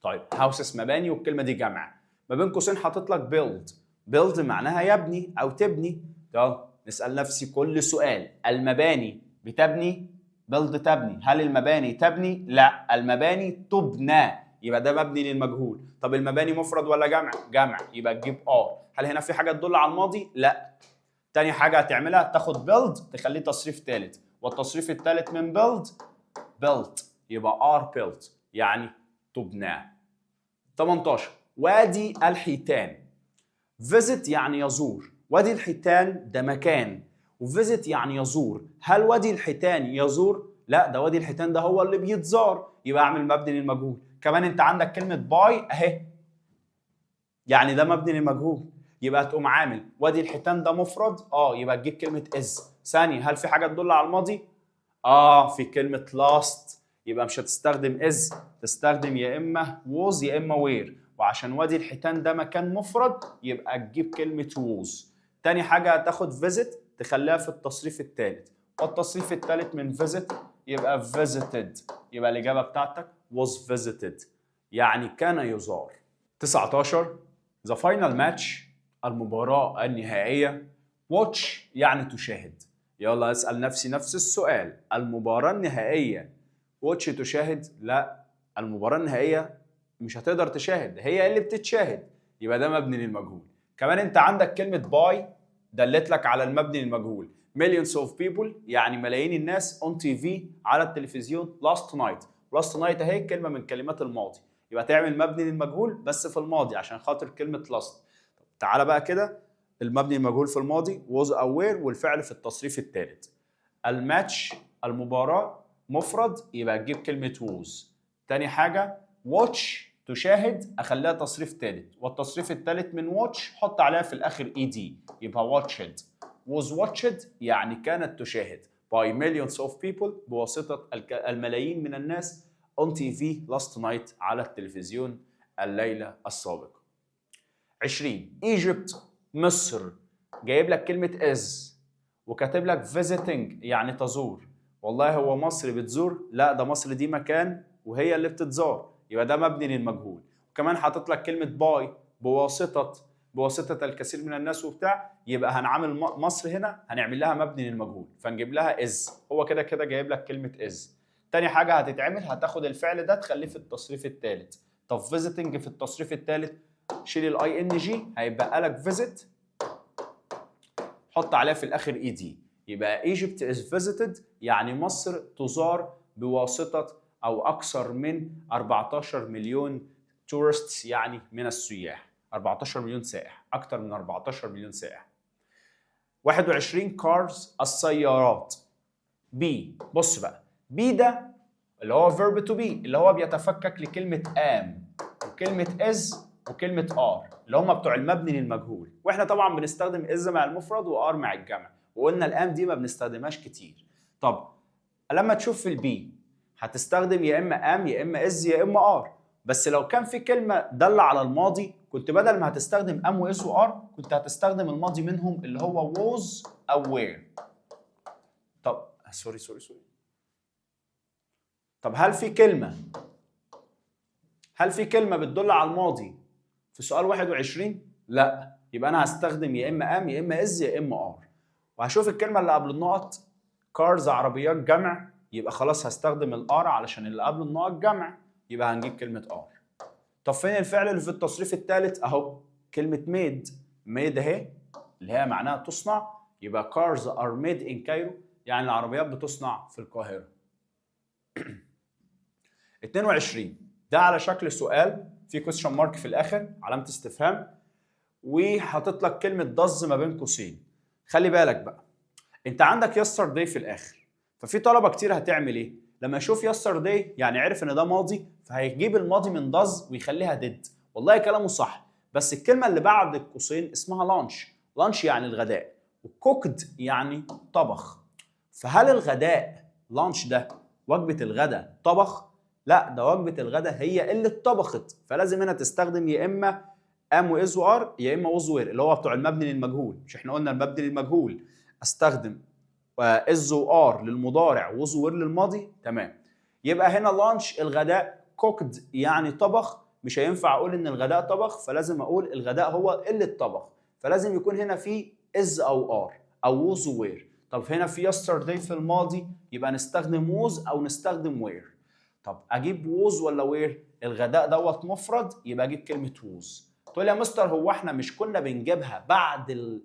طيب houses مباني والكلمه دي جمع، ما بين قوسين حاطط لك build. build معناها يبني او تبني. يلا نسال نفسي كل سؤال، المباني بتبني؟ build تبني. هل المباني تبني؟ لا، المباني تبنى، يبقى ده مبني للمجهول. طب المباني مفرد ولا جمع؟ جمع، يبقى تجيب ار. هل هنا في حاجه تدل على الماضي؟ لا. تاني حاجه هتعملها تاخد build تخليه تصريف ثالث، والتصريف الثالث من build built، يبقى are built يعني تبنى. 18 وادي الحيتان. visit يعني يزور، وادي الحيتان ده مكان، وvisit يعني يزور. هل وادي الحيتان يزور؟ لا، ده وادي الحيتان ده هو اللي بيتزار، يبقى اعمل مبني للمجهول. كمان انت عندك كلمه باي اهي، يعني ده مبني للمجهول، يبقى تقوم عامل وادي الحيتان ده مفرد، يبقى تجيب كلمه is. ثاني، هل في حاجه تدل على الماضي؟ في كلمه last، يبقى مش هتستخدم is، تستخدم يا اما was يا اما were، وعشان وادي الحيتان ده مكان مفرد يبقى تجيب كلمه was. تاني حاجه هتاخد visit تخليها في التصريف الثالث، والتصريف الثالث من visit يبقى visited، يبقى الاجابه بتاعتك was visited يعني كان يزار. 19 the final match المباراه النهائيه. watch يعني تشاهد. يلا اسال نفسي نفس السؤال، المباراه النهائيه watch تشاهد؟ لا، المباراه النهائيه مش هتقدر تشاهد، هي اللي بتتشاهد، يبقى ده مبني للمجهول. كمان انت عندك كلمه باي دلت لك على المبني للمجهول. millions of people يعني ملايين الناس on TV على التلفزيون last night. last night اهي كلمه من كلمات الماضي، يبقى تعمل مبني للمجهول بس في الماضي عشان خاطر كلمه last. تعالى بقى كده، المبني المجهول في الماضي was aware والفعل في التصريف الثالث. الماتش المباراه مفرد يبقى تجيب كلمه was. تاني حاجه watch تشاهد اخليها تصريف ثالث، والتصريف الثالث من watch حط عليها في الاخر ed يبقى watched. was watched يعني كانت تشاهد by millions of people بواسطه الملايين من الناس on TV last night على التلفزيون الليله السابقه. 20 Egypt مصر، جايب لك كلمه is وكاتب لك visiting يعني تزور. والله هو مصر بتزور؟ لا، ده مصر دي مكان وهي اللي بتتزار، يبقى ده مبني للمجهول. وكمان حاطط لك كلمه باي بواسطه الكثير من الناس وبتاع، يبقى هنعمل مصر هنا هنعمل لها مبني للمجهول فنجيب لها is. هو كده كده جايب لك كلمه is. تاني حاجه هتتعمل هتاخد الفعل ده تخليه في التصريف الثالث. طب visiting في التصريف الثالث شيل الاي ان جي هيبقى لك visit، حط عليها في الاخر اي دي، يبقى Egypt is visited يعني مصر تزار بواسطه او اكثر من 14 مليون tourists يعني من السياح. 14 مليون سائح، اكثر من 14 مليون سائح. 21 cars السيارات. بي، بص بقى، بي ده اللي هو verb to be اللي هو بيتفكك لكلمه am وكلمه is وكلمه are اللي هم بتوع المبني للمجهول، واحنا طبعا بنستخدم is مع المفرد وار مع الجمع، وقلنا الام دي ما بنستخدمهاش كتير. طب لما تشوف في البي هتستخدم يا اما ام يا اما از يا اما ار، بس لو كان في كلمه داله على الماضي كنت بدل ما هتستخدم ام واز وار كنت هتستخدم الماضي منهم اللي هو was او were. طب سوري. طب هل في كلمه بتدل على الماضي في سؤال 21؟ لا، يبقى انا هستخدم يا اما ام يا اما از يا اما ار. وهشوف الكلمه اللي قبل النقط كارز عربيات جمع، يبقى خلاص هستخدم الار علشان اللي قبل النقط جمع، يبقى هنجيب كلمه ار. طب فين الفعل اللي في التصريف الثالث؟ اهو كلمه ميد اهي اللي هي معناها تصنع، يبقى cars are made in Cairo يعني العربيات بتصنع في القاهره. 22 ده على شكل سؤال في question mark في الاخر علامه استفهام، وحاطط لك كلمه does ما بين قوسين. خلي بالك بقى، انت عندك yesterday في الاخر، ففي طلبه كتير هتعمل ايه؟ لما يشوف yesterday يعني عرف ان ده ماضي، فهيجيب الماضي من does ويخليها did. والله كلامه صح، بس الكلمه اللي بعد القوسين اسمها لانش. لانش يعني الغداء، وكوكد يعني طبخ. فهل الغداء لانش ده وجبه الغداء طبخ؟ لا، ده وجبه الغداء هي اللي اتطبخت. فلازم هنا تستخدم يا اما ام واز وار يا اما وز وير، اللي هو بتوع المبني للمجهول. مش احنا قلنا المبني للمجهول استخدم از وار للمضارع ووز وير للماضي؟ تمام. يبقى هنا لانش الغداء، كوكد يعني طبخ. مش هينفع اقول ان الغداء طبخ، فلازم اقول الغداء هو اللي اتطبخ. فلازم يكون هنا في از او ار او ووز وير. طب هنا في yesterday في الماضي، يبقى نستخدم ووز او نستخدم وير. طب اجيب ووز ولا وير؟ الغداء دوت مفرد، يبقى اجيب كلمه ووز. تقول يا مستر هو احنا مش كنا بنجيبها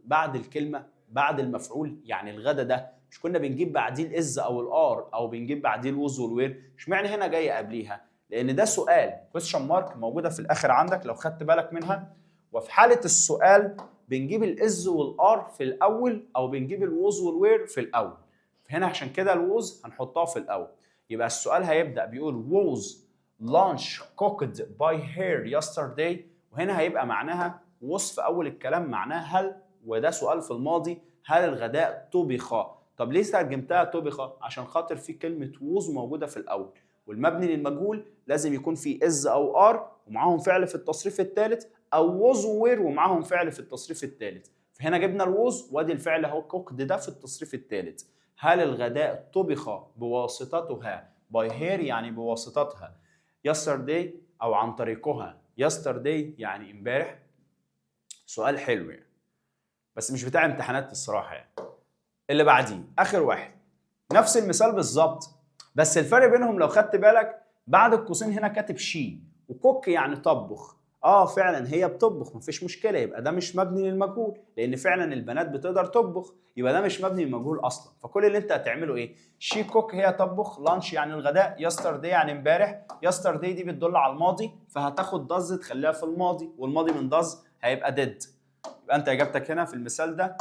بعد الكلمه، بعد المفعول؟ يعني الغدا ده مش كنا بنجيب بعديه الاز او الار او بنجيب بعديه الوز والوير؟ اشمعنى هنا جايه قبليها؟ لان ده سؤال كويستشن مارك موجوده في الاخر عندك لو خدت بالك منها. وفي حاله السؤال بنجيب الاز والار في الاول او بنجيب الوز والوير في الاول. هنا عشان كده الوز هنحطها في الاول. يبقى السؤال هيبدا بيقول was lunch cooked by her yesterday، وهنا هيبقى معناها was في اول الكلام معناها هل، وده سؤال في الماضي، هل الغداء طبخ؟ طب ليه ترجمتها طبخ؟ عشان خاطر في كلمه was موجوده في الاول، والمبني للمجهول لازم يكون في is او are ومعاهم فعل في التصريف الثالث، او was وwere ومعاهم فعل في التصريف الثالث. فهنا جبنا الوز وادي الفعل اهو cooked ده في التصريف الثالث. هل الغداء طبخ بواسطتها by her يعني بواسطتها، yesterday او عن طريقها yesterday يعني امبارح؟ سؤال حلو يعني، بس مش بتاع امتحانات الصراحه يعني. اللي بعديه اخر واحد نفس المثال بالظبط، بس الفرق بينهم لو خدت بالك بعد القوسين هنا كاتب شي، وكوك يعني طبخ. فعلا هي بتطبخ، مفيش مشكله، يبقى ده مش مبني للمجهول، لان فعلا البنات بتقدر تطبخ، يبقى ده مش مبني للمجهول اصلا. فكل اللي انت هتعمله ايه؟ شي كوك هي تطبخ، لانش يعني الغداء، يسترداي يعني امبارح. يسترداي دي بتدل على الماضي، فهتاخد داز تخليها في الماضي، والماضي من داز هيبقى ديد. يبقى انت اجابتك هنا في المثال ده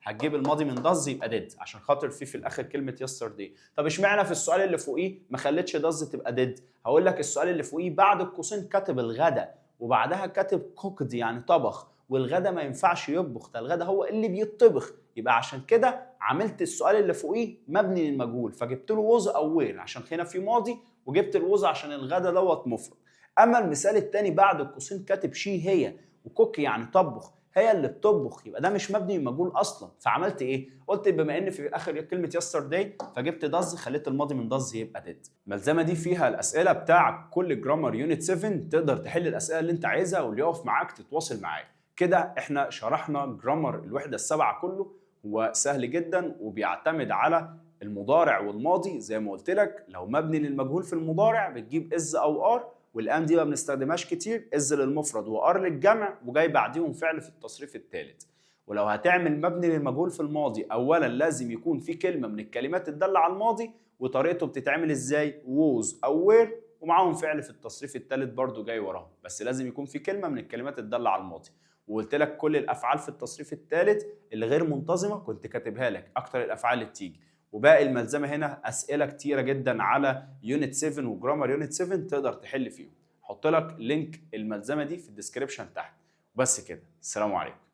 هتجيب الماضي من داز يبقى ديد، عشان خاطر في الاخر كلمه يسترداي. طب اشمعنى في السؤال اللي فوقيه ما خليتش داز تبقى ديد؟ هقول لك السؤال اللي فوقيه بعد القوسين كاتب الغدا وبعدها كاتب كوكد يعني طبخ، والغدا ما ينفعش يطبخ، ده الغدا هو اللي بيطبخ. يبقى عشان كده عملت السؤال اللي فوقيه مبني للمجهول، فجبت له ووز او وير عشان هنا في ماضي، وجبت الووز عشان الغدا دوت مفرد. اما المثال الثاني بعد القوسين كاتب شي هي، وكوك يعني طبخ، هي اللي بتطبخ، يبقى ده مش مبني للمجهول اصلا. فعملت ايه؟ قلت بما ان في اخر كلمه يسترداي فجبت داز، خليت الماضي من داز يبقى ديد. الملزمه دي فيها الاسئله بتاع كل جرامر يونت 7، تقدر تحل الاسئله اللي انت عايزها، واللي يقف معاك تتواصل معايا. كده احنا شرحنا جرامر الوحده السبعه كله. هو سهل جدا وبيعتمد على المضارع والماضي زي ما قلت لك. لو مبني للمجهول في المضارع بتجيب از او ار، والان دي ما بنستخدمهاش كتير، از للمفرد وار للجمع وجاي بعديهم فعل في التصريف الثالث. ولو هتعمل مبني للمجهول في الماضي اولا لازم يكون في كلمه من الكلمات الداله على الماضي، وطريقته بتتعمل ازاي؟ ووز او وير ومعاهم فعل في التصريف الثالث برضو جاي وراهم، بس لازم يكون في كلمه من الكلمات الداله على الماضي. وقلت لك كل الافعال في التصريف الثالث اللي غير منتظمه كنت كاتبها لك، اكتر الافعال اللي بتيجي. وباقي الملزمه هنا اسئله كتيره جدا على يونت 7 وجرامر يونت 7 تقدر تحل فيهم. هحط لك لينك الملزمه دي في الديسكريبشن تحت. وبس كده، السلام عليكم.